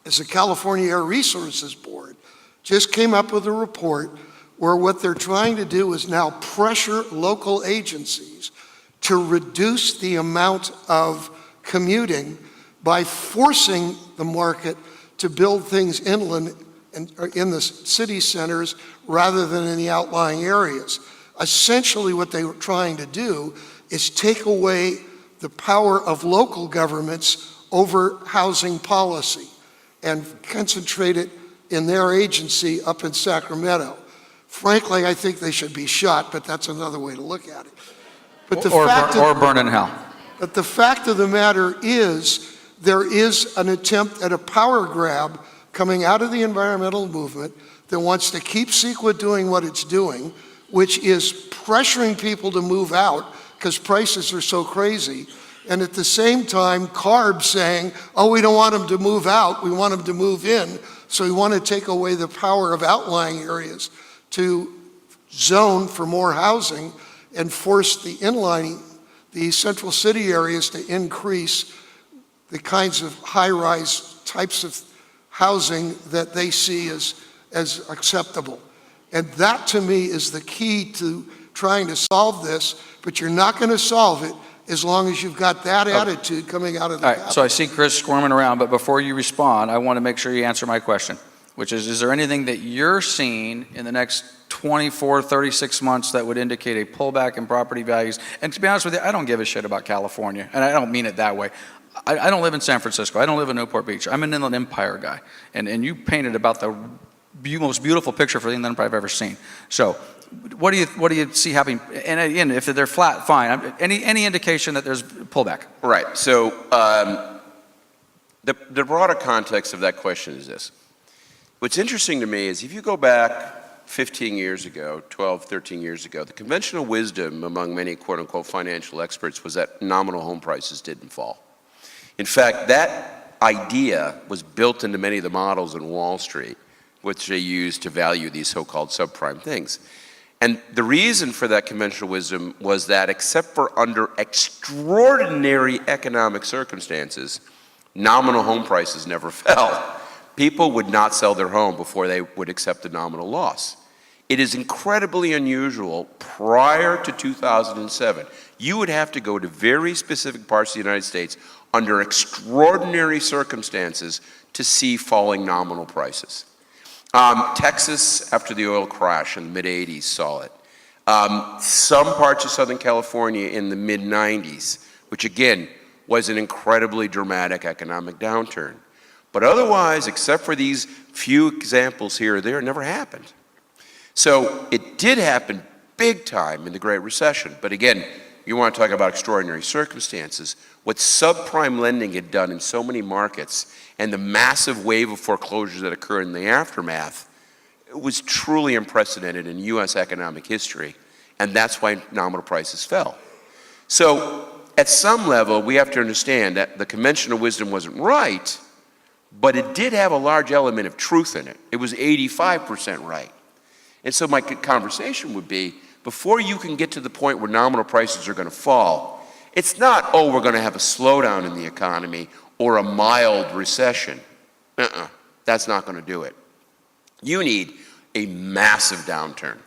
D: is the California Air Resources Board just came up with a report where what they're trying to do is now pressure local agencies to reduce the amount of commuting by forcing the market to build things inland and in the city centers rather than in the outlying areas. Essentially what they were trying to do is take away the power of local governments over housing policy and concentrate it in their agency up in Sacramento. Frankly, I think they should be shot, but that's another way to look at it. But
A: or burn in hell.
D: But the fact of the matter is there is an attempt at a power grab coming out of the environmental movement that wants to keep CEQA doing what it's doing, which is pressuring people to move out because prices are so crazy, And at the same time, CARB saying, oh, we don't want them to move out, we want them to move in. So we want to take away the power of outlying areas to zone for more housing and force the central city areas to increase the kinds of high-rise types of housing that they see as acceptable. And that, to me, is the key to trying to solve this, but you're not going to solve it as long as you've got that attitude coming out of the Capitol.
A: So I see Chris squirming around, but before you respond, I want to make sure you answer my question, which is there anything that you're seeing in the next 24, 36 months that would indicate a pullback in property values? And to be honest with you, I don't give a shit about California, and I don't mean it that way. I don't live in San Francisco. I don't live in Newport Beach. I'm an Inland Empire guy, and you painted about the most beautiful picture for the Inland Empire I've ever seen. So what do you see happening? And again, if they're flat, fine. Any indication that there's pullback?
C: Right. So the broader context of that question is this. What's interesting to me is if you go back 15 years ago, 12, 13 years ago, the conventional wisdom among many quote-unquote financial experts was that nominal home prices didn't fall. In fact, that idea was built into many of the models in Wall Street, which they used to value these so-called subprime things. And the reason for that conventional wisdom was that except for under extraordinary economic circumstances, nominal home prices never fell. People would not sell their home before they would accept a nominal loss. It is incredibly unusual prior to 2007. You would have to go to very specific parts of the United States under extraordinary circumstances to see falling nominal prices. Texas, after the oil crash in the mid-'80s, saw it. Some parts of Southern California in the mid-'90s, which again was an incredibly dramatic economic downturn. But otherwise, except for these few examples here or there, it never happened. So it did happen big time in the Great Recession. But again, you want to talk about extraordinary circumstances. What subprime lending had done in so many markets and the massive wave of foreclosures that occurred in the aftermath, it was truly unprecedented in U.S. economic history. And that's why nominal prices fell. So at some level, we have to understand that the conventional wisdom wasn't right, but it did have a large element of truth in it. It was 85% right. And so my conversation would be, before you can get to the point where nominal prices are going to fall, it's not, oh, we're going to have a slowdown in the economy or a mild recession. That's not going to do it. You need a massive downturn.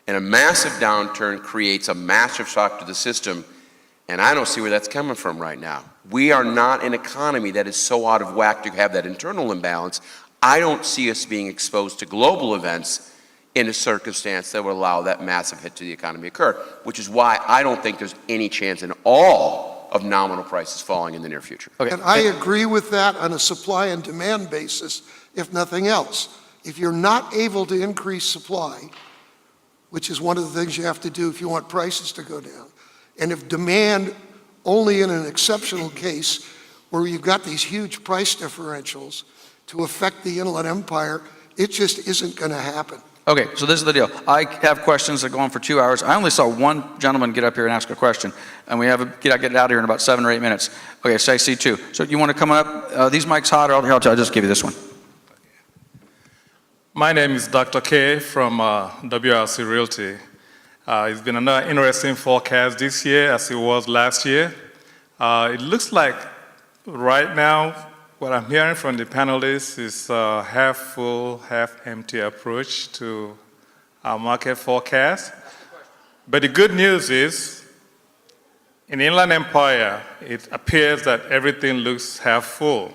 C: And a massive downturn creates a massive shock to the system, and I don't see where that's coming from right now. We are not an economy that is so out of whack to have that internal imbalance. I don't see us being exposed to global events in a circumstance that would allow that massive hit to the economy occur, which is why I don't think there's any chance in all of nominal prices falling in the near future.
D: Okay. And I agree with that on a supply and demand basis, if nothing else. If you're not able to increase supply, which is one of the things you have to do if you want prices to go down, and if demand only in an exceptional case where you've got these huge price differentials to affect the Inland Empire, it just isn't going to happen.
A: Okay, so this is the deal. I have questions that go on for 2 hours. I only saw one gentleman get up here and ask a question, and we have to get out of here in about 7 or 8 minutes. Okay, so I see two. So you want to come up? These mics hot, or I'll just give you this one.
E: My name is Dr. K from WRC Realty. It's been another interesting forecast this year as it was last year. It looks like right now what I'm hearing from the panelists is a half full, half empty approach to our market forecast. But the good news is, in the Inland Empire, it appears that everything looks half full.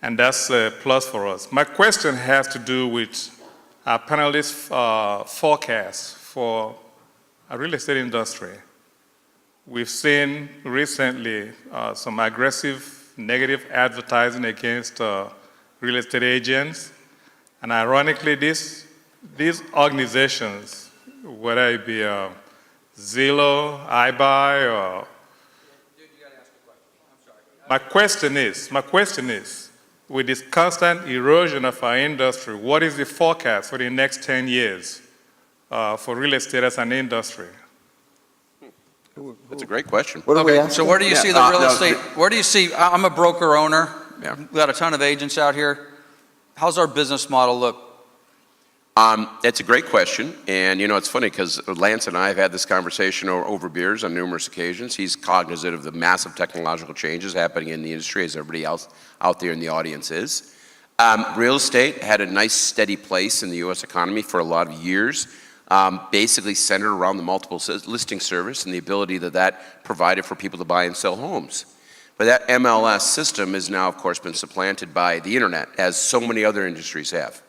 E: And that's a plus for us. My question has to do with our panelists' forecast for our real estate industry. We've seen recently some aggressive negative advertising against real estate agents. And ironically, these organizations, whether it be Zillow, iBuy, or... Dude, you gotta ask a question. I'm sorry. My question is, with this constant erosion of our industry, what is the forecast for the next 10 years for real estate as an industry?
C: That's a great question.
B: What are we
A: Okay,
B: asking?
A: so where do you
C: Yeah,
A: see the real
C: no,
A: estate, where do you see, I'm a broker owner.
C: Yeah.
A: We've got a ton of agents out here. How's our business model look?
C: That's a great question, and it's funny because Lance and I have had this conversation over beers on numerous occasions. He's cognizant of the massive technological changes happening in the industry, as everybody else out there in the audience is. Real estate had a nice steady place in the U.S. economy for a lot of years, basically centered around the multiple listing service and the ability that provided for people to buy and sell homes. But that MLS system has now, of course, been supplanted by the internet, as so many other industries have.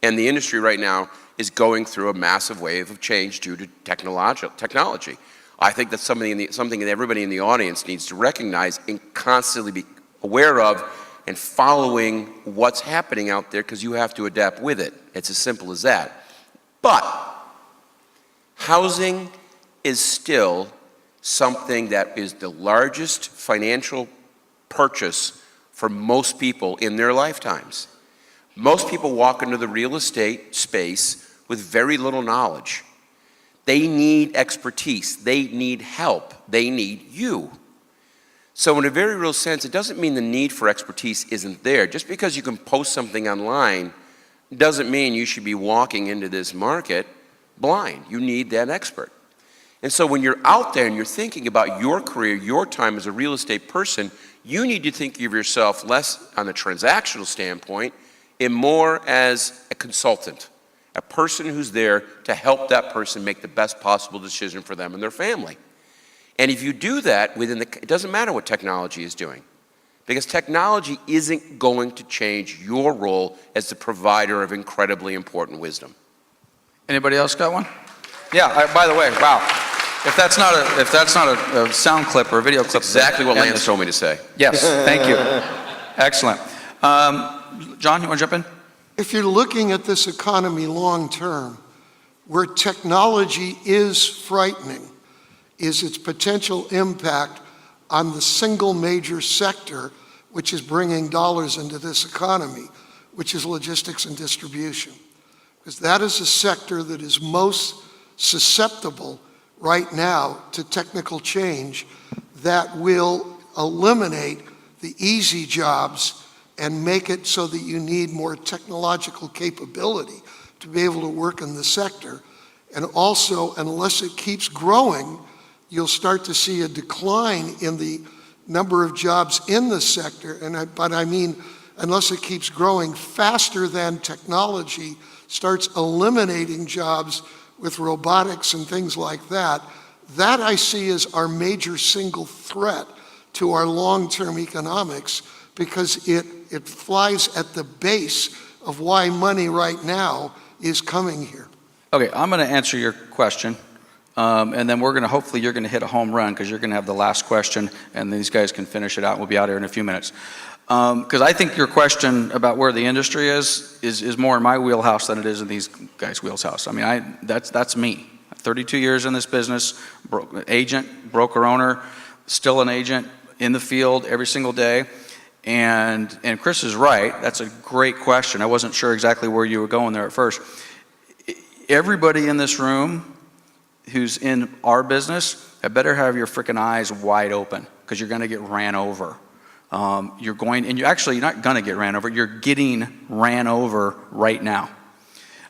C: And the industry right now is going through a massive wave of change due to technology. I think that's something that everybody in the audience needs to recognize and constantly be aware of and following what's happening out there, because you have to adapt with it. It's as simple as that. But housing is still something that is the largest financial purchase for most people in their lifetimes. Most people walk into the real estate space with very little knowledge. They need expertise. They need help. They need you. So in a very real sense, it doesn't mean the need for expertise isn't there. Just because you can post something online doesn't mean you should be walking into this market blind. You need that expert. And so when you're out there and you're thinking about your career, your time as a real estate person, you need to think of yourself less on a transactional standpoint and more as a consultant, a person who's there to help that person make the best possible decision for them and their family. And if you do that it doesn't matter what technology is doing, because technology isn't going to change your role as the provider of incredibly important wisdom.
A: Anybody else got one? Yeah, by the way, wow. If that's not a sound clip or a video clip.
C: That's exactly what Lance told me to say.
A: Yes, thank you. Excellent. John, you want to jump in?
D: If you're looking at this economy long term, where technology is frightening is its potential impact on the single major sector which is bringing dollars into this economy, which is logistics and distribution. Because that is a sector that is most susceptible right now to technical change that will eliminate the easy jobs and make it so that you need more technological capability to be able to work in the sector. And also, unless it keeps growing, you'll start to see a decline in the number of jobs in the sector. But I mean, unless it keeps growing faster than technology starts eliminating jobs with robotics and things like that, that I see as our major single threat to our long-term economics, because it flies at the base of why money right now is coming here.
A: Okay, I'm going to answer your question, and then hopefully you're going to hit a home run, because you're going to have the last question, and these guys can finish it out. We'll be out here in a few minutes. Because I think your question about where the industry is more in my wheelhouse than it is in these guys' wheelhouse. I mean, that's me. 32 years in this business, agent, broker owner, still an agent in the field every single day. And Chris is right. That's a great question. I wasn't sure exactly where you were going there at first. Everybody in this room who's in our business, I better have your freaking eyes wide open, because you're going to get ran over. You're not going to get ran over. You're getting ran over right now.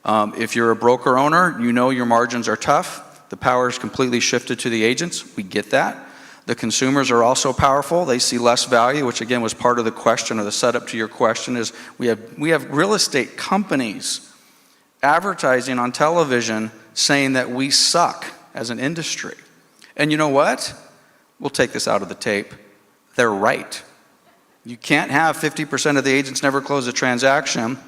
A: If you're a broker owner, you know your margins are tough. The power is completely shifted to the agents. We get that. The consumers are also powerful. They see less value, which again was part of the question, or the setup to your question, is we have real estate companies advertising on television saying that we suck as an industry. And you know what? We'll take this out of the tape. They're right. You can't have 50% of the agents never close a transaction.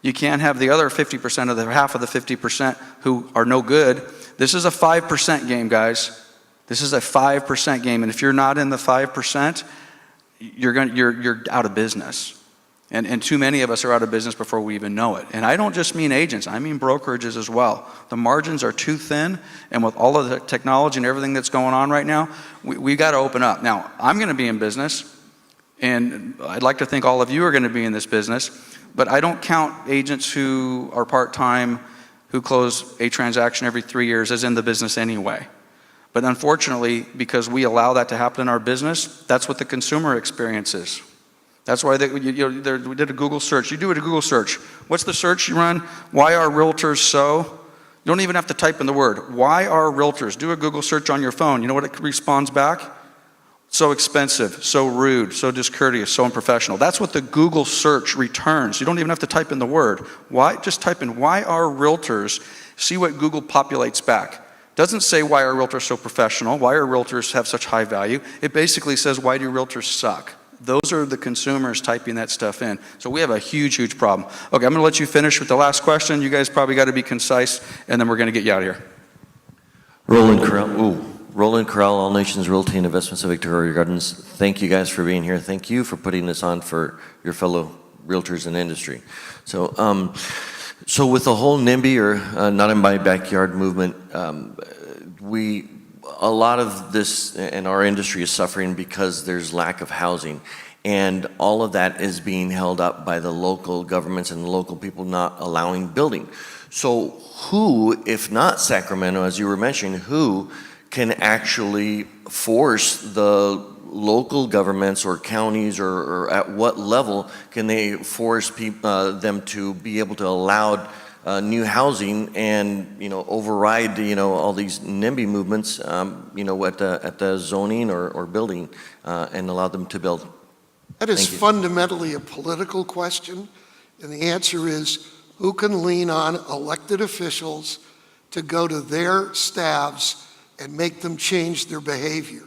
A: You can't have the other 50% of half of the 50% who are no good. This is a 5% game, guys. This is a 5% game, and if you're not in the 5%, you're out of business. And too many of us are out of business before we even know it. And I don't just mean agents, I mean brokerages as well. The margins are too thin, and with all of the technology and everything that's going on right now, we got to open up. Now, I'm going to be in business, and I'd like to think all of you are going to be in this business, but I don't count agents who are part-time, who close a transaction every 3 years as in the business anyway. But unfortunately, because we allow that to happen in our business, that's what the consumer experience is. That's why we did a Google search. You do a Google search. What's the search you run? Why are realtors so? You don't even have to type in the word. Why are realtors? Do a Google search on your phone. You know what it responds back? So expensive, so rude, so discourteous, so unprofessional. That's what the Google search returns. You don't even have to type in the word. Why? Just type in, why are realtors? See what Google populates back. Doesn't say, why are realtors so professional? Why are realtors have such high value? It basically says, why do realtors suck? Those are the consumers typing that stuff in. So we have a huge, huge problem. Okay, I'm going to let you finish with the last question. You guys probably got to be concise, and then we're going to get you out of here.
F: Roland Corral, All Nations Realty and Investments of Victoria Gardens. Thank you guys for being here. Thank you for putting this on for your fellow realtors in the industry. So, so with the whole NIMBY or not in my backyard movement, a lot of this in our industry is suffering because there's lack of housing. And all of that is being held up by the local governments and the local people not allowing building. So who, if not Sacramento, as you were mentioning, who can actually force the local governments or counties or at what level can they force them to be able to allow new housing and override all these NIMBY movements at the zoning or building and allow them to build?
D: That is fundamentally a political question, and the answer is who can lean on elected officials to go to their staffs and make them change their behavior.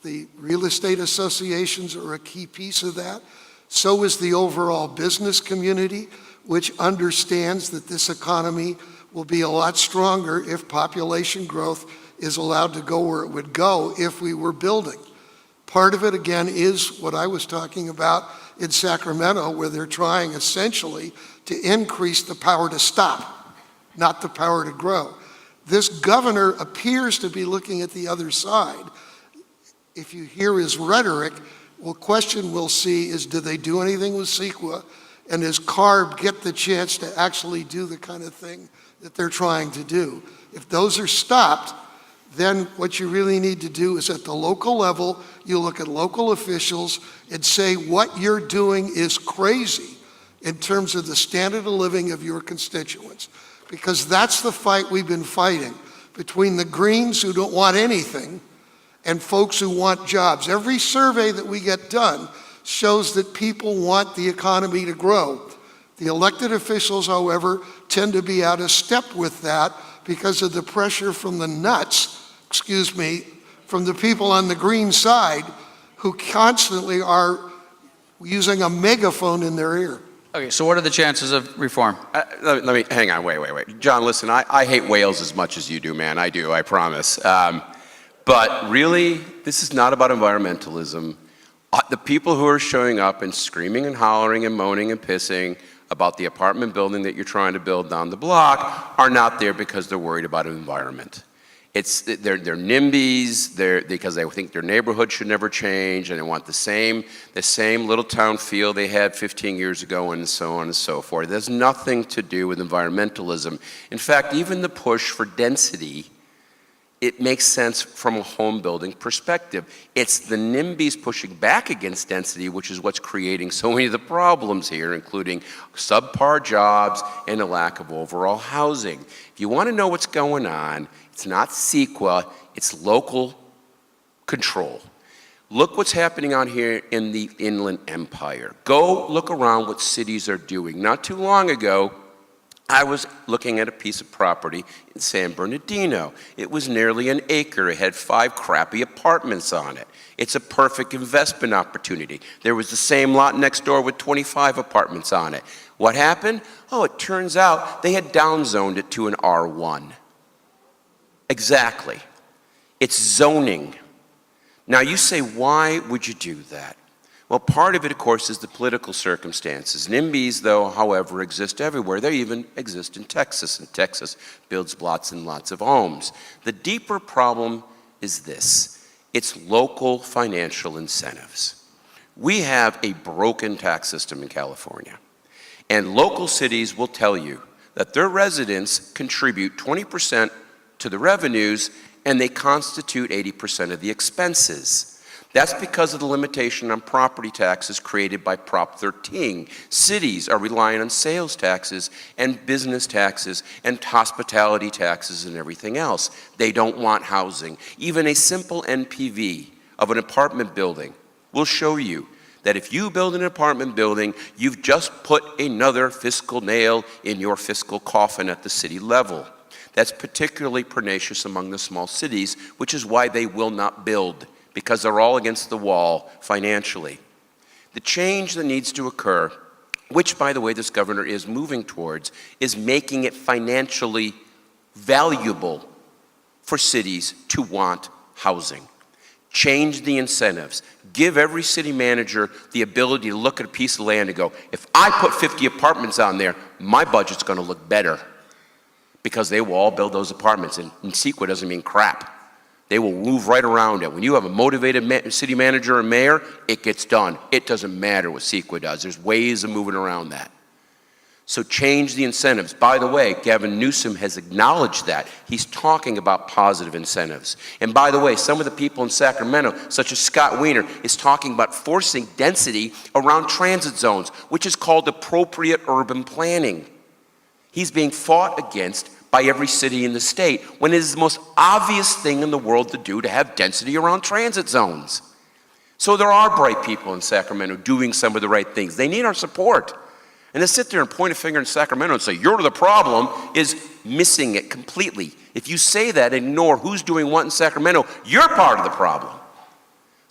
D: The real estate associations are a key piece of that. So is the overall business community, which understands that this economy will be a lot stronger if population growth is allowed to go where it would go if we were building. Part of it, again, is what I was talking about in Sacramento, where they're trying essentially to increase the power to stop, not the power to grow. This governor appears to be looking at the other side. If you hear his rhetoric, question we'll see is, do they do anything with CEQA? And does CARB get the chance to actually do the kind of thing that they're trying to do? If those are stopped, then what you really need to do is at the local level, you look at local officials and say what you're doing is crazy in terms of the standard of living of your constituents. Because that's the fight we've been fighting between the Greens who don't want anything and folks who want jobs. Every survey that we get done shows that people want the economy to grow. The elected officials, however, tend to be out of step with that because of the pressure from the nuts, from the people on the green side who constantly are using a megaphone in their ear.
A: Okay, so what are the chances of reform?
C: Let me, hang on, wait. John, listen, I hate whales as much as you do, man. I do, I promise. But really, this is not about environmentalism. The people who are showing up and screaming and hollering and moaning and pissing about the apartment building that you're trying to build down the block are not there because they're worried about the environment. They're NIMBYs, because they think their neighborhood should never change, and they want the same little town feel they had 15 years ago, and so on and so forth. It has nothing to do with environmentalism. In fact, even the push for density, it makes sense from a home building perspective. It's the NIMBYs pushing back against density, which is what's creating so many of the problems here, including subpar jobs and a lack of overall housing. If you want to know what's going on, it's not CEQA, it's local control. Look what's happening out here in the Inland Empire. Go look around what cities are doing. Not too long ago, I was looking at a piece of property in San Bernardino. It was nearly an acre. It had 5 crappy apartments on it. It's a perfect investment opportunity. There was the same lot next door with 25 apartments on it. What happened? Oh, it turns out they had downzoned it to an R1. Exactly. It's zoning. Now you say, why would you do that? Well, part of it, of course, is the political circumstances. NIMBYs, though, however, exist everywhere. They even exist in Texas, and Texas builds lots and lots of homes. The deeper problem is this. It's local financial incentives. We have a broken tax system in California, and local cities will tell you that their residents contribute 20% to the revenues and they constitute 80% of the expenses. That's because of the limitation on property taxes created by Prop 13. Cities are relying on sales taxes and business taxes and hospitality taxes and everything else. They don't want housing. Even a simple NPV of an apartment building will show you that if you build an apartment building, you've just put another fiscal nail in your fiscal coffin at the city level. That's particularly pernicious among the small cities, which is why they will not build, because they're all against the wall financially. The change that needs to occur, which, by the way, this governor is moving towards, is making it financially valuable for cities to want housing. Change the incentives. Give every city manager the ability to look at a piece of land and go, if I put 50 apartments on there, my budget's going to look better, because they will all build those apartments, and CEQA doesn't mean crap. They will move right around it. When you have a motivated city manager and mayor, it gets done. It doesn't matter what CEQA does. There's ways of moving around that. So change the incentives. By the way, Gavin Newsom has acknowledged that. He's talking about positive incentives. And by the way, some of the people in Sacramento, such as Scott Wiener, is talking about forcing density around transit zones, which is called appropriate urban planning. He's being fought against by every city in the state, when it is the most obvious thing in the world to do to have density around transit zones. So there are bright people in Sacramento doing some of the right things. They need our support. And to sit there and point a finger in Sacramento and say, you're the problem, is missing it completely. If you say that and ignore who's doing what in Sacramento, you're part of the problem.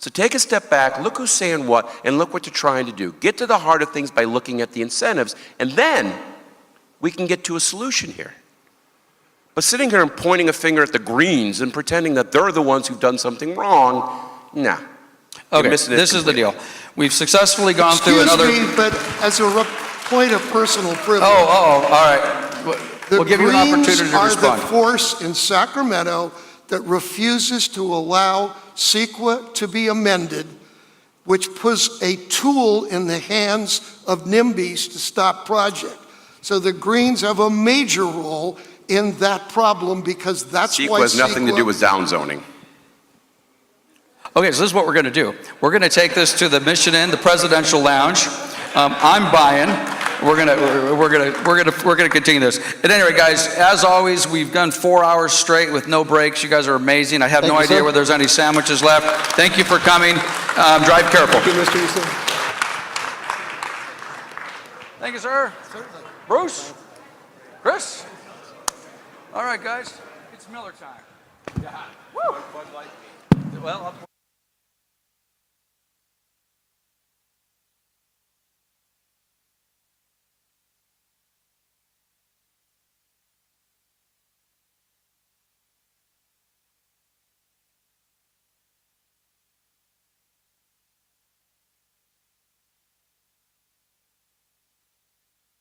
C: So take a step back, look who's saying what, and look what you're trying to do. Get to the heart of things by looking at the incentives, and then we can get to a solution here. But sitting here and pointing a finger at the Greens and pretending that they're the ones who've done something wrong, nah.
A: Okay, this is the deal. We've successfully gone through another...
D: Excuse me, but as a point of personal privilege...
A: all right. We'll give you an opportunity to respond.
D: The Greens are the force in Sacramento that refuses to allow CEQA to be amended, which puts a tool in the hands of NIMBYs to stop project. So the Greens have a major role in that problem, because that's why
C: CEQA has nothing to do with downzoning.
A: Okay, so this is what we're going to do. We're going to take this to the Mission Inn, the Presidential Lounge. I'm buying. We're going to continue this. At any rate, guys, as always, we've done 4 hours straight with no breaks. You guys are amazing. I have no idea whether there's any sandwiches left. Thank you for coming. Drive careful.
B: Thank you, Mr. Easton.
A: Thank you, sir. Bruce? Chris? All right, guys. It's Miller time. Yeah. Woo! Well,